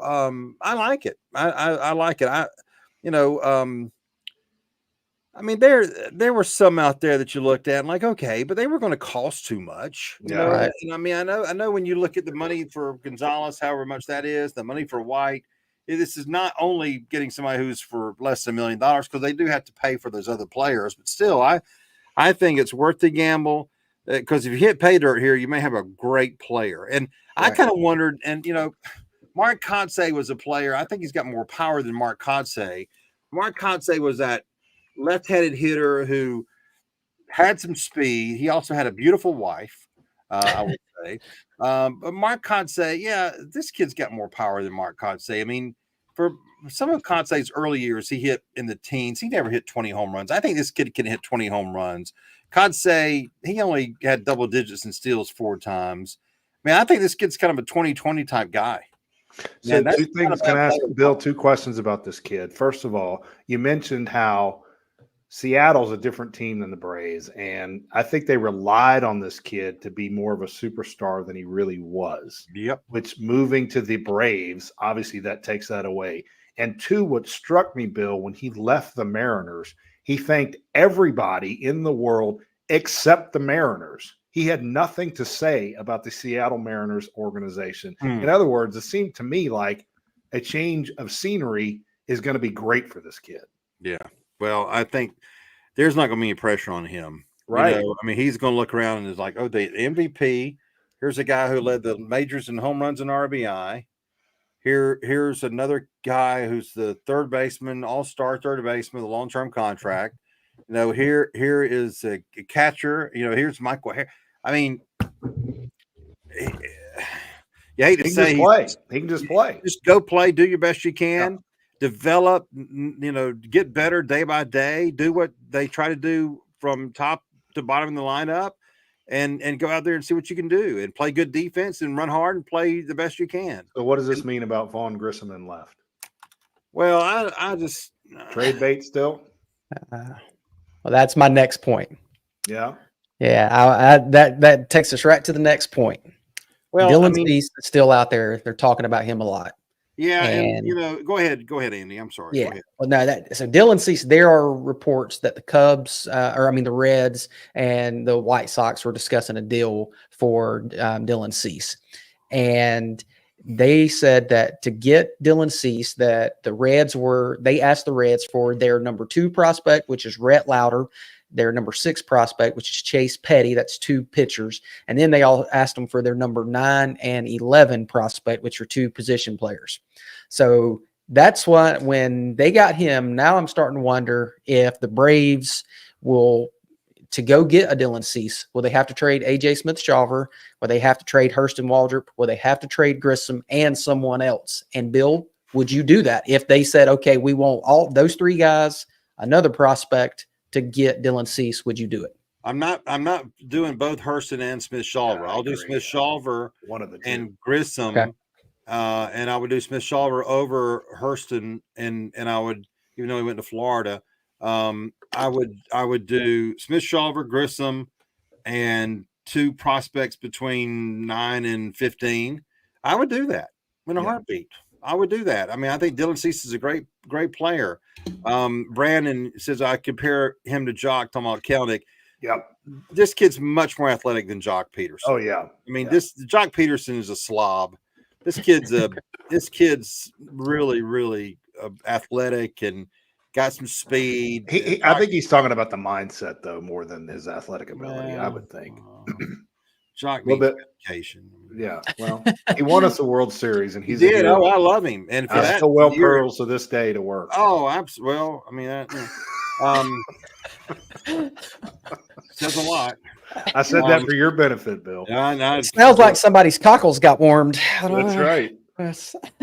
I like it. I like it. I mean, there were some out there that you looked at and like, okay, but they were going to cost too much. Right. And I mean, I know when you look at the money for Gonzalez, however much that is, the money for White, this is not only getting somebody who's for less than $1 million because they do have to pay for those other players, but still, I think it's worth the gamble because if you hit pay dirt here, you may have a great player. And I kind of wondered, and Mark Kotsay was a player. I think he's got more power than Mark Kotsay. Mark Kotsay was that left-handed hitter who had some speed. He also had a beautiful wife, I would say. But Mark Kotsay, this kid's got more power than Mark Kotsay. I mean, for some of Kotsay's early years, he hit in the teens. He never hit 20 home runs. I think this kid can hit 20 home runs. Kotsay, he only had double digits in steals 4 times. Man, I think this kid's kind of a 20-20 type guy. So 2 things. Can I ask Bill 2 questions about this kid? First of all, you mentioned how Seattle's a different team than the Braves, and I think they relied on this kid to be more of a superstar than he really was. Yep. Which moving to the Braves, obviously that takes that away. And 2, what struck me, Bill, when he left the Mariners, he thanked everybody in the world except the Mariners. He had nothing to say about the Seattle Mariners organization. In other words, it seemed to me like a change of scenery is going to be great for this kid. Yeah. Well, I think there's not going to be any pressure on him. Right. I mean, he's going to look around and is like, oh, the MVP. Here's a guy who led the majors in home runs and RBI. Here's another guy who's the third baseman, all-star third baseman, the long-term contract. Here is a catcher. Here's Michael Harris. I mean, you hate to say he can just play. Just go play, do your best you can, develop, get better day by day, do what they try to do from top to bottom in the lineup, and go out there and see what you can do and play good defense and run hard and play the best you can. So what does this mean about Vaughn Grissom and left? Well, I just trade bait still. Well, that's my next point. Yeah. Yeah, that takes us right to the next point. Well, Dylan Cease is still out there. They're talking about him a lot. Yeah, and go ahead, Andy. I'm sorry. Yeah, well, no, so Dylan Cease. There are reports that the Cubs, the Reds and the White Sox were discussing a deal for Dylan Cease, and they said that to get Dylan Cease, that they asked the Reds for their number 2 prospect, which is Rhett Lauder, their number 6 prospect, which is Chase Petty. That's 2 pitchers. And then they all asked them for their number 9 and 11 prospect, which are 2 position players. So that's why when they got him, now I'm starting to wonder if the Braves will, to go get a Dylan Cease, will they have to trade A.J. Smith-Shawver? Will they have to trade Hurston Waldrop? Will they have to trade Grissom and someone else? And Bill, would you do that if they said, okay, we want all those 3 guys, another prospect, to get Dylan Cease? Would you do it? I'm not doing both Hurston and Smith-Shawver. I'll do Smith-Shawver and Grissom. Okay. And I would do Smith-Shawver over Hurston, and I would, even though he went to Florida, I would do Smith-Shawver, Grissom, and 2 prospects between 9 and 15. I would do that in a heartbeat. I would do that. I mean, I think Dylan Cease is a great player. Brandon says I compare him to Jock, talking about Kelnick. Yep. This kid's much more athletic than Jock Peterson. Oh yeah. I mean, Jock Peterson is a slob. This kid's really, really athletic and got some speed. I think he's talking about the mindset though, more than his athletic ability. I would think. Jock a little bit education. Yeah, well, he won us a World Series, and he's he did. Oh, I love him, and for I that, still wear pearls to this day to work. Oh, absolutely. Well, I mean, says a lot. I said that for your benefit, Bill. It smells like somebody's cockles got warmed. That's right.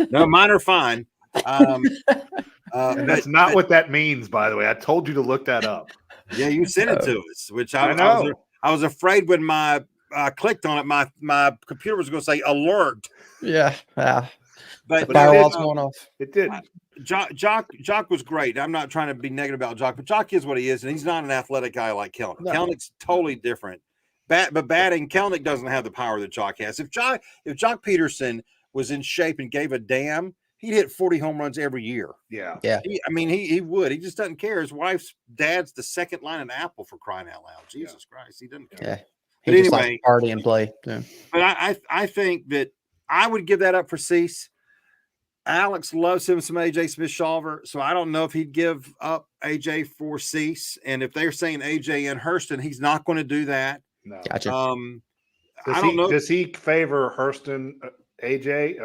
No, mine are fine. And that's not what that means, by the way. I told you to look that up. Yeah, you sent it to us, which I know. I was afraid when I clicked on it, my computer was going to say alert. Yeah. But the firewall's going off. It did. Jock was great. I'm not trying to be negative about Jock, but Jock is what he is, and he's not an athletic guy like Kelnick. No. Kelnick's totally different. But batting, Kelnick doesn't have the power that Jock has. If Jock Peterson was in shape and gave a damn, he'd hit 40 home runs every year. Yeah. He would. He just doesn't care. His wife's dad's the second line in Apple, for crying out loud. Jesus Christ, he doesn't care. Yeah. He just likes to party and play. Yeah. But I think that I would give that up for Cease. Alex loves him some AJ Smith-Shawver, so I don't know if he'd give up AJ for Cease. And if they're saying AJ and Hurston, he's not going to do that. No. Gotcha. I don't know. Does he favor Hurston, AJ,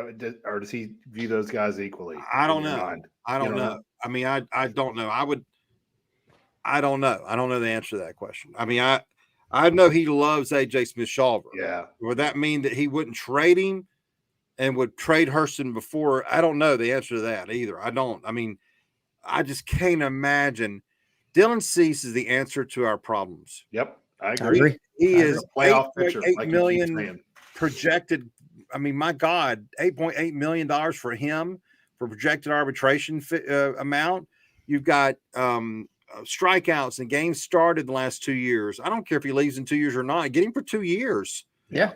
or does he view those guys equally? I don't know. I don't know. I mean, I don't know. I don't know. I don't know the answer to that question. I mean, I know he loves AJ Smith-Shawver. Yeah. Would that mean that he wouldn't trade him and would trade Hurston before? I don't know the answer to that either. I don't. I mean, I just can't imagine. Dylan Cease is the answer to our problems. Yep, I agree. He is $8.8 million projected. I mean, my God, $8.8 million for him for projected arbitration amount. You've got strikeouts and games started the last 2 years. I don't care if he leaves in 2 years or not. Get him for 2 years. Yeah.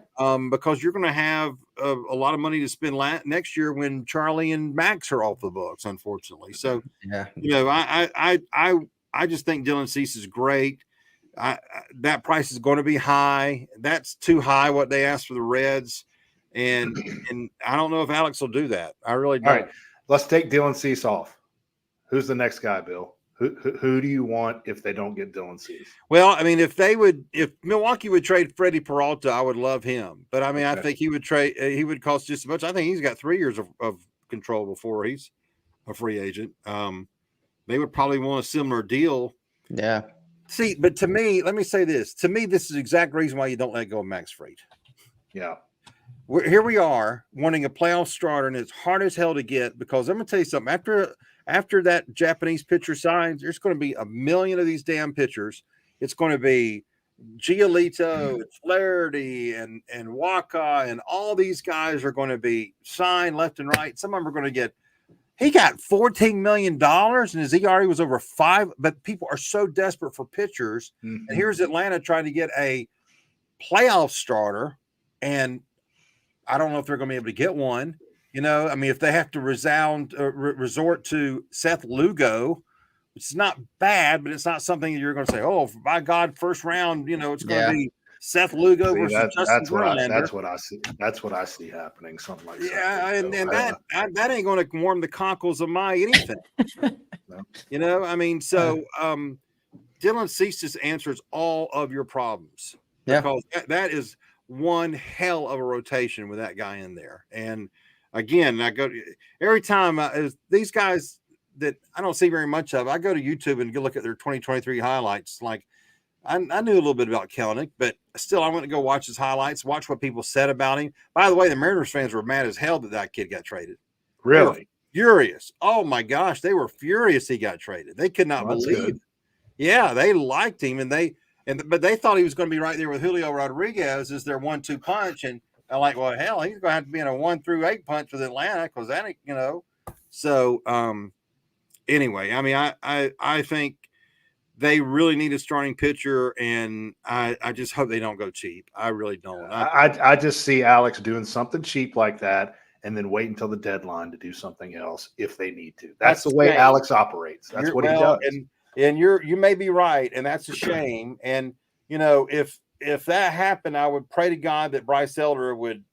Because you're going to have a lot of money to spend next year when Charlie and Max are off the books, unfortunately. So, I just think Dylan Cease is great. That price is going to be high. That's too high what they asked for the Reds. And I don't know if Alex will do that. I really don't. All right, let's take Dylan Cease off. Who's the next guy, Bill? Who do you want if they don't get Dylan Cease? Well, I mean, if Milwaukee would trade Freddie Peralta, I would love him. But I mean, I think he would cost just as much. I think he's got 3 years of control before he's a free agent. They would probably want a similar deal. Yeah. See, but to me, let me say this. To me, this is the exact reason why you don't let go of Max Fried. Yeah. Here we are wanting a playoff starter, and it's hard as hell to get because I'm going to tell you something. After that Japanese pitcher signs, there's going to be a million of these damn pitchers. It's going to be Giolito, Flaherty, and Waka, and all these guys are going to be signed left and right. Some of them are going to get – he got $14 million, and his ERA was over 5. But people are so desperate for pitchers. Mm-hmm. And here's Atlanta trying to get a playoff starter, and I don't know if they're going to be able to get one. You know, I mean, if they have to resort to Seth Lugo, which is not bad, but it's not something you're going to say, oh, by God, first round, you know, it's going to be Seth Lugo versus Justin Verlander. That's what I see. That's what I see happening. Something like that. Yeah, and that ain't going to warm the cockles of my anything. No. You know, I mean, so Dylan Cease just answers all of your problems. Yeah. Because that is one hell of a rotation with that guy in there. And again, I go every time these guys that I don't see very much of, I go to YouTube and go look at their 2023 highlights. Like I knew a little bit about Kelnick, but still I went to go watch his highlights, watch what people said about him. By the way, the Mariners fans were mad as hell that kid got traded. Really? Furious. Oh my gosh. They were furious he got traded. They could not believe it. Yeah, they liked him but they thought he was going to be right there with Julio Rodriguez as their 1-2 punch. And I'm like, well, hell, he's going to have to be in a 1-8 punch with Atlanta because that ain't, you know. So anyway, I mean, I think they really need a starting pitcher, and I just hope they don't go cheap. I really don't. I just see Alex doing something cheap like that and then wait until the deadline to do something else if they need to. That's the way Alex operates. That's what he does. And you may be right, and that's a shame. And, you know, if that happened, I would pray to God that Bryce Elder would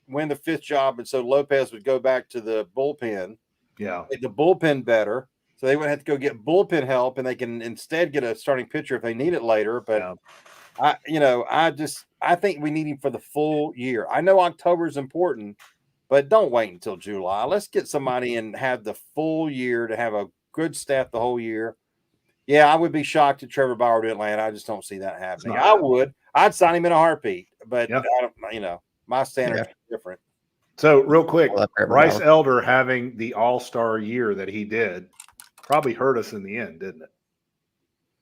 win the 5th job, and so Lopez would go back to the bullpen. Yeah. Make the bullpen better So they would have to go get bullpen help, and they can instead get a starting pitcher if they need it later. But I think we need him for the full year. I know October is important, but don't wait until July. Let's get somebody and have the full year to have a good staff the whole year. Yeah, I would be shocked if Trevor Bauer to Atlanta. I just don't see that happening. I would. I'd sign him in a heartbeat, but I don't, my standards are different. So real quick, Bryce Elder having the all-star year that he did probably hurt us in the end, didn't it?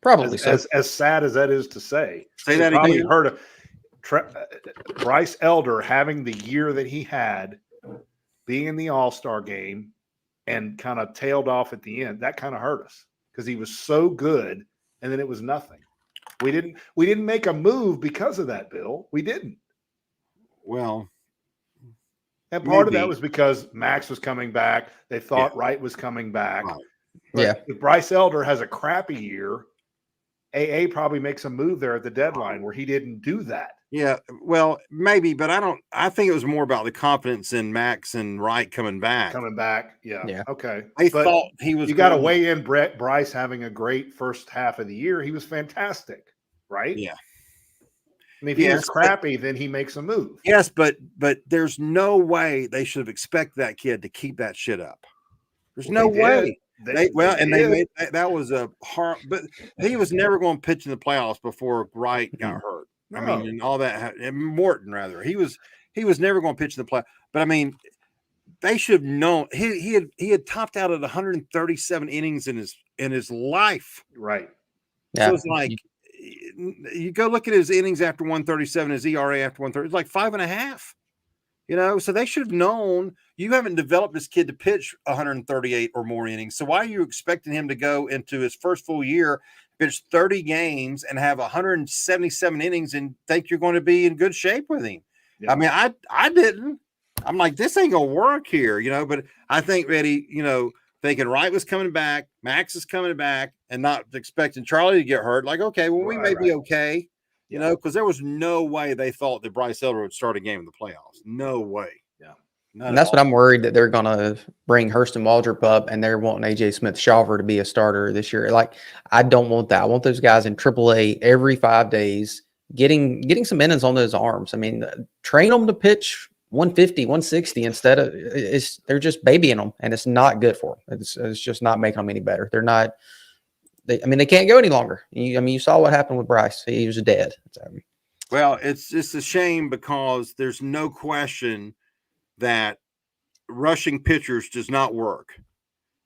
Probably as sad as that is to say. Say that probably again. Hurt Bryce Elder having the year that he had, being in the all-star game and kind of tailed off at the end. That kind of hurt us because he was so good, and then it was nothing. We didn't make a move because of that, Bill. We didn't. Well, and part of that was because Max was coming back. They thought Wright was coming back. But if Bryce Elder has a crappy year, AA probably makes a move there at the deadline where he didn't do that. Yeah, well, maybe, but I think it was more about the confidence in Max and Wright coming back. Yeah. Okay. They thought he was. You got to weigh in Bryce having a great first half of the year. He was fantastic, right? Yeah. And if he was crappy, then he makes a move. Yes, but there's no way they should have expected that kid to keep that shit up. There's no way. They made that was a hard, but he was never going to pitch in the playoffs before Wright got hurt. I mean, and all that. Morton, rather, he was never going to pitch in the play. But I mean, they should have known he had topped out at 137 innings in his life. Right. So it's like you go look at his innings after 137, his ERA after 130. It's like 5.5. So they should have known you haven't developed this kid to pitch 138 or more innings. So why are you expecting him to go into his first full year, pitch 30 games and have 177 innings and think you're going to be in good shape with him? Yeah. I mean, I didn't. I'm like, this ain't going to work here, but I think Eddie, thinking Wright was coming back, Max is coming back, and not expecting Charlie to get hurt. Like, okay, well, we may be okay. Because there was no way they thought that Bryce Elder would start a game in the playoffs. No way. Yeah. And that's what I'm worried that they're going to bring Hurston Waldrop up and they're wanting AJ Smith-Shawver to be a starter this year. Like, I don't want that. I want those guys in AAA every 5 days, getting some innings on those arms. I mean, train them to pitch 150, 160 instead of they're just babying them, and it's not good for them. It's just not making them any better. They're not. They can't go any longer. You saw what happened with Bryce. He was dead. Well, it's just a shame because there's no question that rushing pitchers does not work.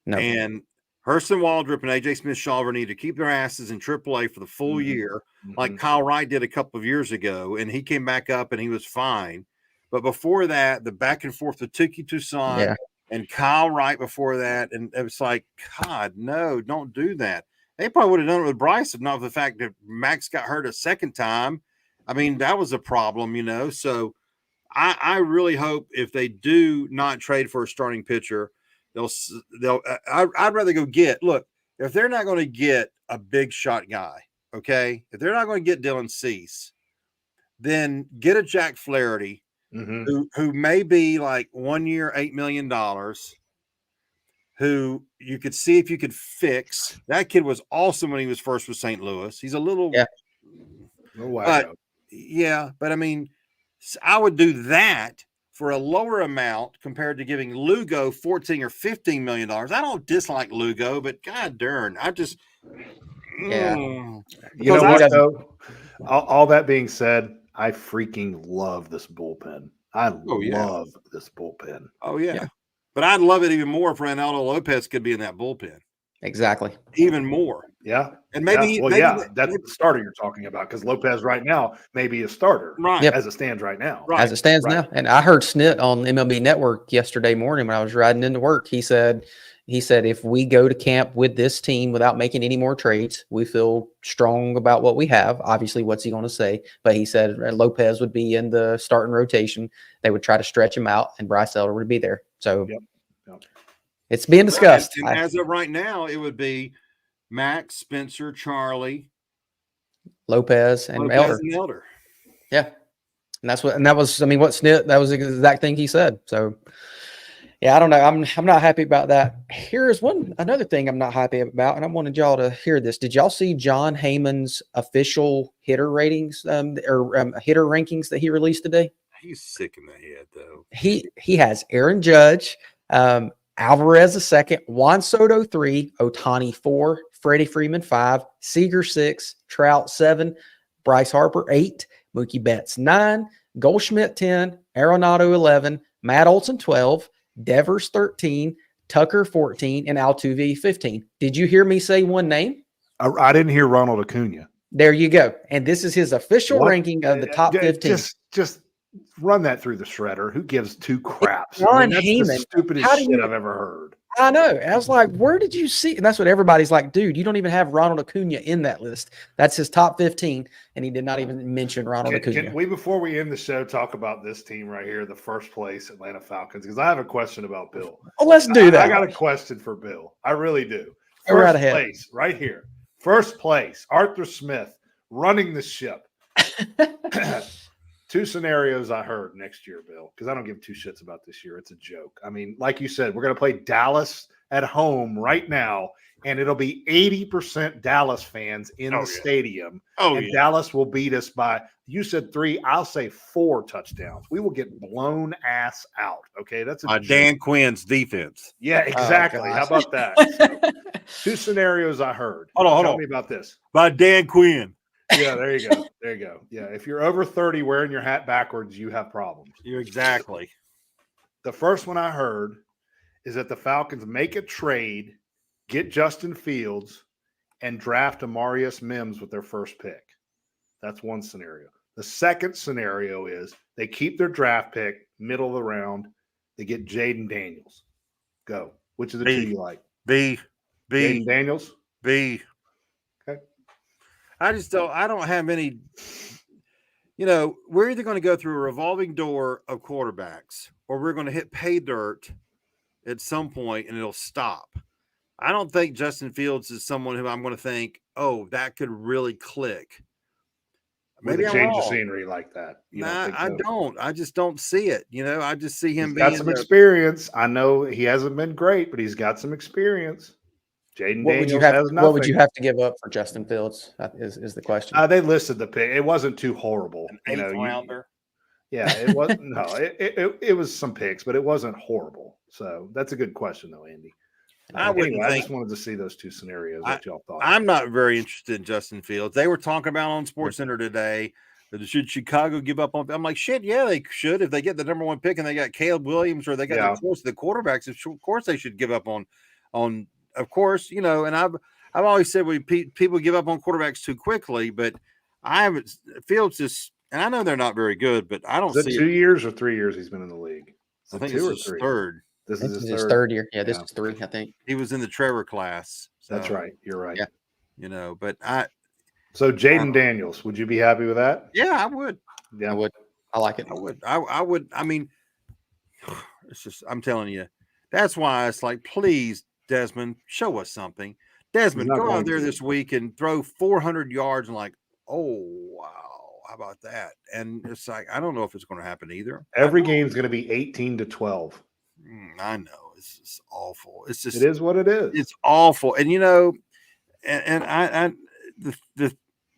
No. And Hurston Waldrop and AJ Smith-Shawver need to keep their asses in AAA for the full year, like Kyle Wright did a couple of years ago, and he came back up and he was fine. But before that, the back and forth with Tuki Toussaint and Kyle Wright before that, and it was like, God, no, don't do that. They probably would have done it with Bryce if not for the fact that Max got hurt a second time. I mean, that was a problem, So I really hope if they do not trade for a starting pitcher, I'd rather go if they're not going to get a big shot guy, okay, if they're not going to get Dylan Cease, then get a Jack Flaherty who may be like 1 year, $8 million. Who you could see if you could fix. That kid was awesome when he was first with St. Louis. He's a little but I mean, I would do that for a lower amount compared to giving Lugo $14 or $15 million. I don't dislike Lugo, but God darn, I just You know what, though? All that being said, I freaking love this bullpen. I love this bullpen. Oh yeah. But I'd love it even more if Reynaldo Lopez could be in that bullpen. Exactly. Even more. Yeah. And maybe that's the starter you're talking about, because Lopez right now may be a starter as it stands right now. Right. As it stands now. And I heard Snit on MLB Network yesterday morning when I was riding into work. He said if we go to camp with this team without making any more trades, we feel strong about what we have. Obviously, what's he going to say? But he said Lopez would be in the starting rotation. They would try to stretch him out, and Bryce Elder would be there. So it's being discussed. And as of right now, it would be Max, Spencer, Charlie, Lopez, and Elder. Yeah. And that was what Snit, that was the exact thing he said. So Yeah, I don't know. I'm not happy about that. Here's another thing I'm not happy about, and I wanted y'all to hear this. Did y'all see John Heyman's official hitter ratings hitter rankings that he released today? He's sick in the head, though. He has Aaron Judge, Alvarez 2nd, Juan Soto 3, Ohtani 4, Freddie Freeman 5, Seager 6, Trout 7, Bryce Harper 8, Mookie Betts 9, Goldschmidt 10, Arenado 11, Matt Olson 12, Devers 13, Tucker 14, and Altuve 15. Did you hear me say one name? I didn't hear Ronald Acuna. There you go. And this is his official ranking of the top 15. Just run that through the shredder. Who gives two craps? That's the stupidest shit I've ever heard. I know. I was like, where did you see? And that's what everybody's like, dude, you don't even have Ronald Acuna in that list. That's his top 15. And he did not even mention Ronald Acuna. Can we, before we end the show, talk about this team right here, the first place Atlanta Falcons? Because I have a question about Bill. Oh, let's do that. I got a question for Bill. I really do. First place, right here. First place, Arthur Smith running the ship. Two scenarios I heard next year, Bill, because I don't give two shits about this year. It's a joke. I mean, like you said, we're going to play Dallas at home right now, and it'll be 80% Dallas fans in the stadium. Dallas will beat us by, you said 3, I'll say 4 touchdowns. We will get blown ass out. Okay, that's a Dan Quinn's defense. Yeah, exactly. How about that? So, two scenarios I heard. Tell me about this. By Dan Quinn. Yeah, there you go. There you go. Yeah, if you're over 30 wearing your hat backwards, you have problems. You're exactly. The first one I heard is that the Falcons make a trade, get Justin Fields, and draft Amarius Mims with their first pick. That's one scenario. The second scenario is they keep their draft pick, middle of the round. They get Jaden Daniels. Go. Which of the two you like? B. Jaden Daniels? B. Okay. I don't have any, we're either going to go through a revolving door of quarterbacks or we're going to hit pay dirt at some point and it'll stop. I don't think Justin Fields is someone who I'm going to think, oh, that could really click. Maybe a change of scenery like that. I don't. I just don't see it. I just see him got some experience. I know he hasn't been great, but he's got some experience. Jaden Daniels has nothing. What would you have to give up for Justin Fields? Is the question. They listed the pick. It wasn't too horrible. An 8th rounder. Yeah, it wasn't. No, it was some picks, but it wasn't horrible. So that's a good question, though, Andy. I just wanted to see those two scenarios that y'all thought. I'm not very interested in Justin Fields. They were talking about on SportsCenter today. Should Chicago give up on? I'm like, shit, yeah, they should. If they get the number 1 pick and they got Caleb Williams or they got the quarterbacks, of course they should give up on. Of course, and I've always said people give up on quarterbacks too quickly, but I haven't. Fields just, and I know they're not very good, but I don't see 2 years or 3 years he's been in the league. I think this is his third. This is his third year. Yeah, this is 3, I think. He was in the Trevor class. So, that's right. You're right. Yeah. But So Jaden Daniels, would you be happy with that? Yeah, I would. Yeah, I would. I like it. I would. I would. I mean, it's just. I'm telling you. That's why it's like, please, Desmond, show us something. Desmond, go out there this week and throw 400 yards and like, oh, wow, how about that? And it's like, I don't know if it's going to happen either. Every game's going to be 18-12. I know. It's just awful. It's just. It is what it is. It's awful. And,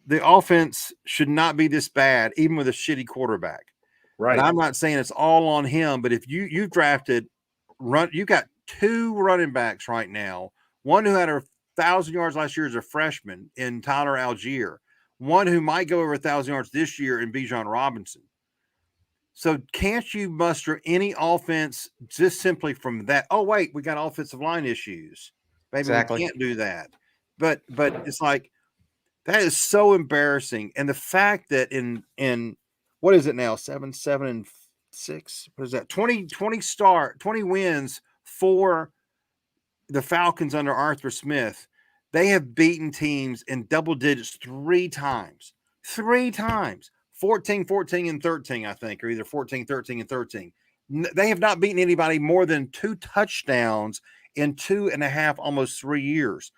the offense should not be this bad, even with a shitty quarterback. Right. And I'm not saying it's all on him, but if you drafted you got 2 running backs right now, one who had 1,000 yards last year as a freshman in Tyler Algier, one who might go over 1,000 yards this year in Bijan Robinson. So can't you muster any offense just simply from that? Oh, wait, we got offensive line issues. Maybe we can't do that. But it's like, that is so embarrassing. And the fact that in what is it now? 7-7-6. What is that? 20 wins for the Falcons under Arthur Smith. They have beaten teams in double digits 3 times. 3 times. 14, 14, and 13, I think, or either 14, 13, and 13. They have not beaten anybody more than 2 touchdowns in 2.5, almost 3 years.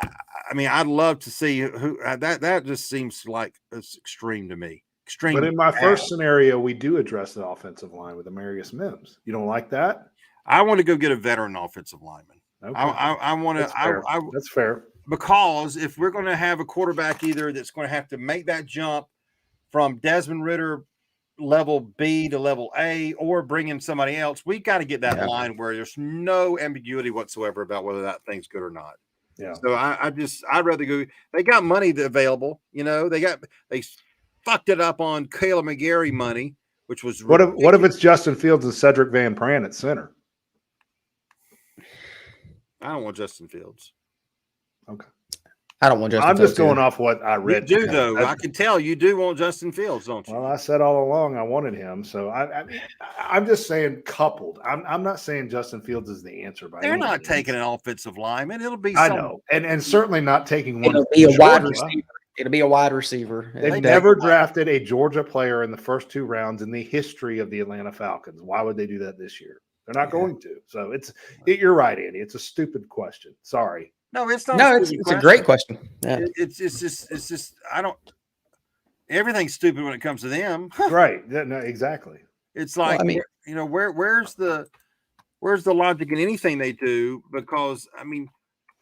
I mean, I'd love to see who that just seems like it's extreme to me. Extreme. But in my first scenario, we do address the offensive line with Amarius Mims. You don't like that? I want to go get a veteran offensive lineman. Okay. I want to. That's fair. Because if we're going to have a quarterback either that's going to have to make that jump from Desmond Ridder level B to level A, or bring in somebody else, we got to get that line where there's no ambiguity whatsoever about whether that thing's good or not. Yeah. So I'd rather go. They got money available. They fucked it up on Caleb McGarry money, which was what if it's Justin Fields and Cedric Van Pran at center? I don't want Justin Fields. Okay. I don't want Justin Fields. I'm just going off what I read. You do, though. I can tell you do want Justin Fields, don't you? Well, I said all along I wanted him. So I'm just saying coupled. I'm not saying Justin Fields is the answer. They're not taking an offensive lineman. It'll be. I know, and certainly not taking one. It'll be a wide receiver. It'll be a wide receiver. They've never drafted a Georgia player in the first 2 rounds in the history of the Atlanta Falcons. Why would they do that this year? They're not going to. So you're right, Andy. It's a stupid question. Sorry. No, it's not. No, it's a great question. Yeah. It's just I don't. Everything's stupid when it comes to them. Right. No, exactly. It's like, where's the logic in anything they do? Because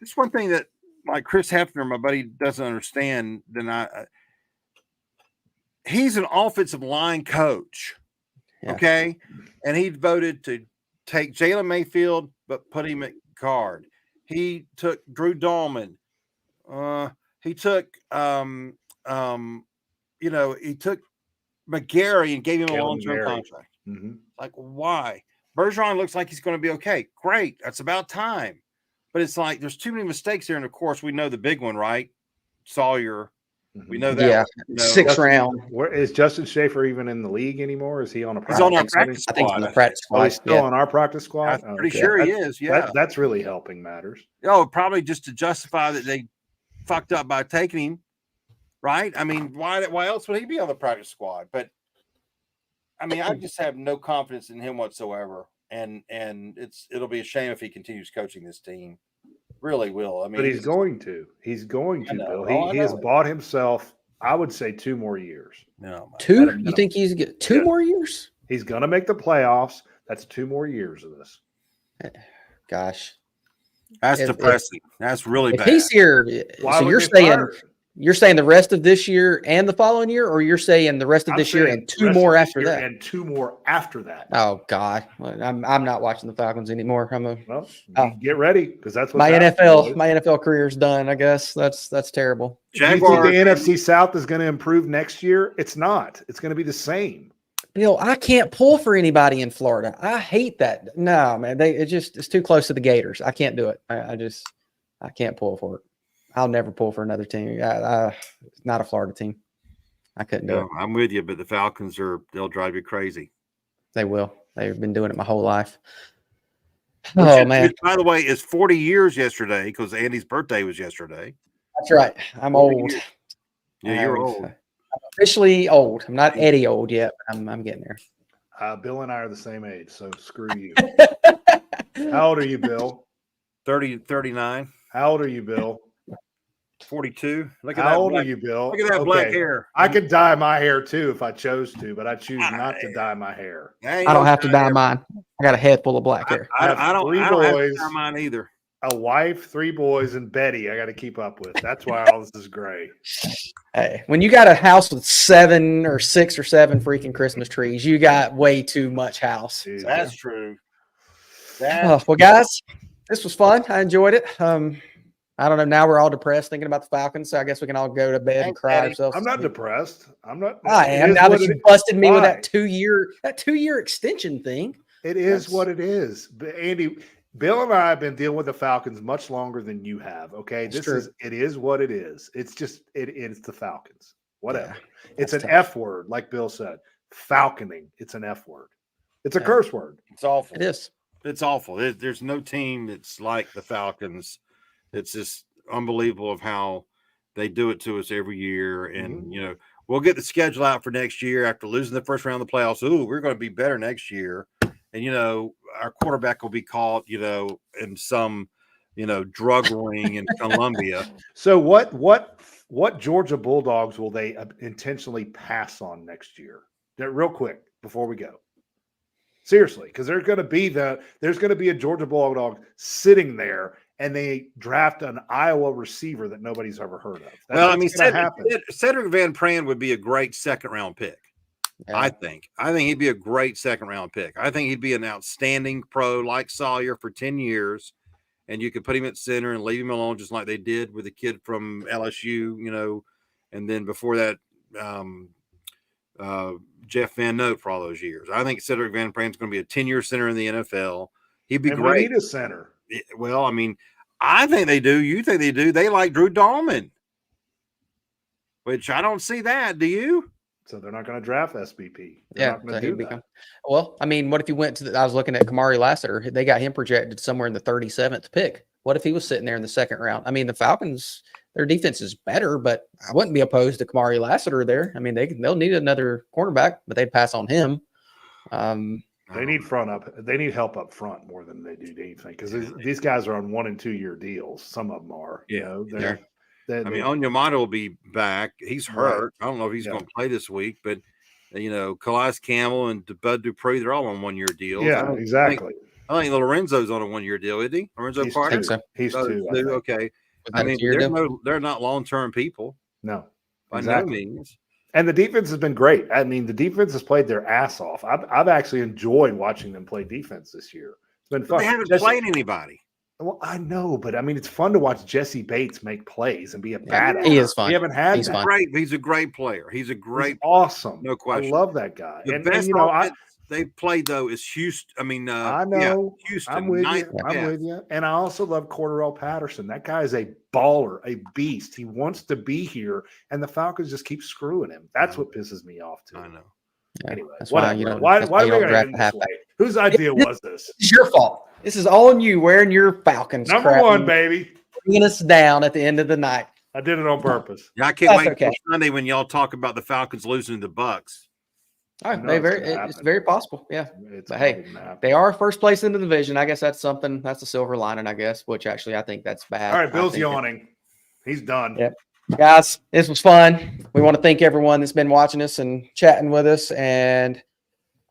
it's one thing that, like, Chris Hefner, my buddy, doesn't understand. He's an offensive line coach. Yeah. Okay. And he voted to take Jalen Mayfield, but put him at guard. He took Drew Dahlman. He took he took McGarry and gave him a long-term contract. Mm-hmm. Like, why? Bergeron looks like he's going to be okay. Great. That's about time. But it's like there's too many mistakes here. And, of course, we know the big one, right? Sawyer. Mm-hmm. We know that. Yeah, 6th round. Where is Justin Schaefer even in the league anymore? Is he on a practice? He's on our practice squad. I think he's on the practice squad. Oh, he's still on our practice squad? I'm pretty sure he is, yeah. That's really helping matters. Oh, probably just to justify that they fucked up by taking him, right? Why else would he be on the practice squad? But, I just have no confidence in him whatsoever. And it'll be a shame if he continues coaching this team. Really will. But he's going to. He's going to, Bill. He has bought himself, I would say, 2 more years. No, 2? You think he's get 2 more years? He's going to make the playoffs. That's 2 more years of this. Gosh, that's depressing. That's really bad. If he's here, so you're saying the rest of this year and the following year, or you're saying the rest of this year and 2 more after that? And 2 more after that. Oh God, I'm not watching the Falcons anymore. Get ready, because that's what my NFL career is done. I guess that's terrible. Jaguars. Do you think the NFC South is going to improve next year? It's not. It's going to be the same. Bill, I can't pull for anybody in Florida. I hate that. No, man, it's too close to the Gators. I can't do it. I can't pull for it. I'll never pull for another team. Not a Florida team. I couldn't do it. I'm with you, but the Falcons they'll drive you crazy. They will. They've been doing it my whole life. Man. By the way, it's 40 years yesterday because Andy's birthday was yesterday. That's right. I'm old. Yeah, you're old. I'm officially old. I'm not Eddie old yet, but I'm getting there. Bill and I are the same age, so screw you. How old are you, Bill? 39. How old are you, Bill? 42. How old are you, Bill? Look at that black hair. I could dye my hair too if I chose to, but I choose not to dye my hair. I don't have to dye mine. I got a head full of black hair. I don't have to dye mine either. A wife, 3 boys, and Betty I got to keep up with. That's why all this is gray. Hey, when you got a house with 7 or 6 or 7 freaking Christmas trees, you got way too much house. Dude, that's true. Well, guys, this was fun. I enjoyed it. I don't know. Now we're all depressed thinking about the Falcons, so I guess we can all go to bed and cry ourselves. I'm not depressed. I'm not. I am. Now that you busted me with that 2-year extension thing. It is what it is. But Andy, Bill and I have been dealing with the Falcons much longer than you have. Okay, it is what it is. It's just it's the Falcons. Whatever. Yeah, it's an tough F word, like Bill said. Falconing. It's an F word. It's a curse word. It's awful. It is. It's awful. There's no team that's like the Falcons. It's just unbelievable of how they do it to us every year. And, we'll get the schedule out for next year after losing the first round of the playoffs. Ooh, we're going to be better next year. And, our quarterback will be caught, in some, drug ring in Colombia. So what Georgia Bulldogs will they intentionally pass on next year? Real quick before we go. Seriously, because there's going to be a Georgia Bulldog sitting there, and they draft an Iowa receiver that nobody's ever heard of. Cedric Van Pran would be a great second-round pick. Yeah. I think he'd be a great second-round pick. I think he'd be an outstanding pro like Sawyer for 10 years, and you could put him at center and leave him alone just like they did with the kid from LSU, and then before that, Jeff Van Note for all those years. I think Cedric Van Pran's going to be a 10-year center in the NFL. He'd be great. We need a center. Well, I mean, I think they do. You think they do. They like Drew Dahlman, which I don't see that. Do you? So they're not going to draft SBP. They're not do that. Well, I mean, what if you went to I was looking at Kamari Lassiter. They got him projected somewhere in the 37th pick. What if he was sitting there in the second round? I mean, the Falcons, their defense is better, but I wouldn't be opposed to Kamari Lassiter there. I mean, they'll need another cornerback, but they'd pass on him. They need They need help up front more than they do anything, because these guys are on 1 and 2 year deals. Some of them are. Onyemata will be back. He's hurt. Right. I don't know if he's going to play this week, but Calais Campbell and Bud Dupree, they're all on 1 year deals. Yeah, exactly. I think Lorenzo's on a 1 year deal, isn't he? Lorenzo Carter? I think so. He's two. Okay. I mean, they're not long-term people. No. By no means. And the defense has been great. I mean, the defense has played their ass off. I've actually enjoyed watching them play defense this year. It's been fun. They haven't played anybody. Well, I know, but I mean, it's fun to watch Jesse Bates make plays and be a badass. He is fun. We haven't had He's great. He's a great player. He's awesome. No question. I love that guy. The best offense they played though is Houston. I mean, I know. Houston. I'm with you. And I also love Cordarrelle Patterson. That guy is a baller, a beast. He wants to be here, and the Falcons just keep screwing him. That's what pisses me off too. I know. Yeah, anyway, that's why do we draft the halfback? Whose idea was this? It's your fault. This is all on you wearing your Falcons. Number one, baby. Bringing us down at the end of the night. I did it on purpose. Yeah, I can't wait for Sunday when y'all talk about the Falcons losing to the Bucs. It's very possible. Yeah. But hey, they are first place in the division. I guess that's something. That's a silver lining, I guess, which actually I think that's bad. All right, Bill's yawning. He's done. Yep. Guys, this was fun. We want to thank everyone that's been watching us and chatting with us. And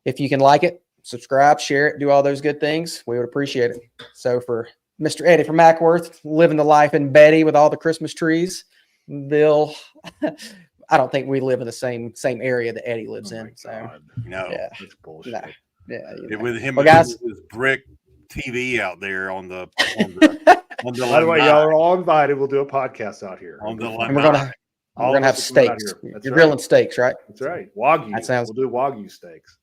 if you can like it, subscribe, share it, do all those good things, we would appreciate it. So for Mr. Eddie from Mackworth, living the life in Betty with all the Christmas trees, Bill, I don't think we live in the same area that Eddie lives in. So no, that's bullshit. No. Yeah, with him, guys, his brick TV out there on the By the way, y'all are all invited. We'll do a podcast out here. And we're gonna have steaks. You're grilling steaks, right? That's right. Wagyu. We'll do Wagyu steaks.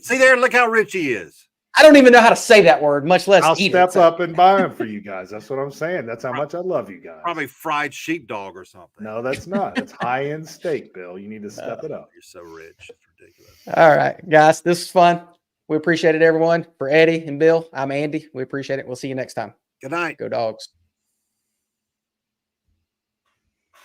See there, look how rich he is. I don't even know how to say that word, much less eat it. I'll step up and buy them for you guys. That's what I'm saying. That's how much I love you guys. Probably fried sheepdog or something. No, that's not. That's high-end steak, Bill. You need to step it up. You're so rich. It's ridiculous. All right, guys. This is fun. We appreciate it, everyone. For Eddie and Bill, I'm Andy. We appreciate it. We'll see you next time. Good night. Go Dogs.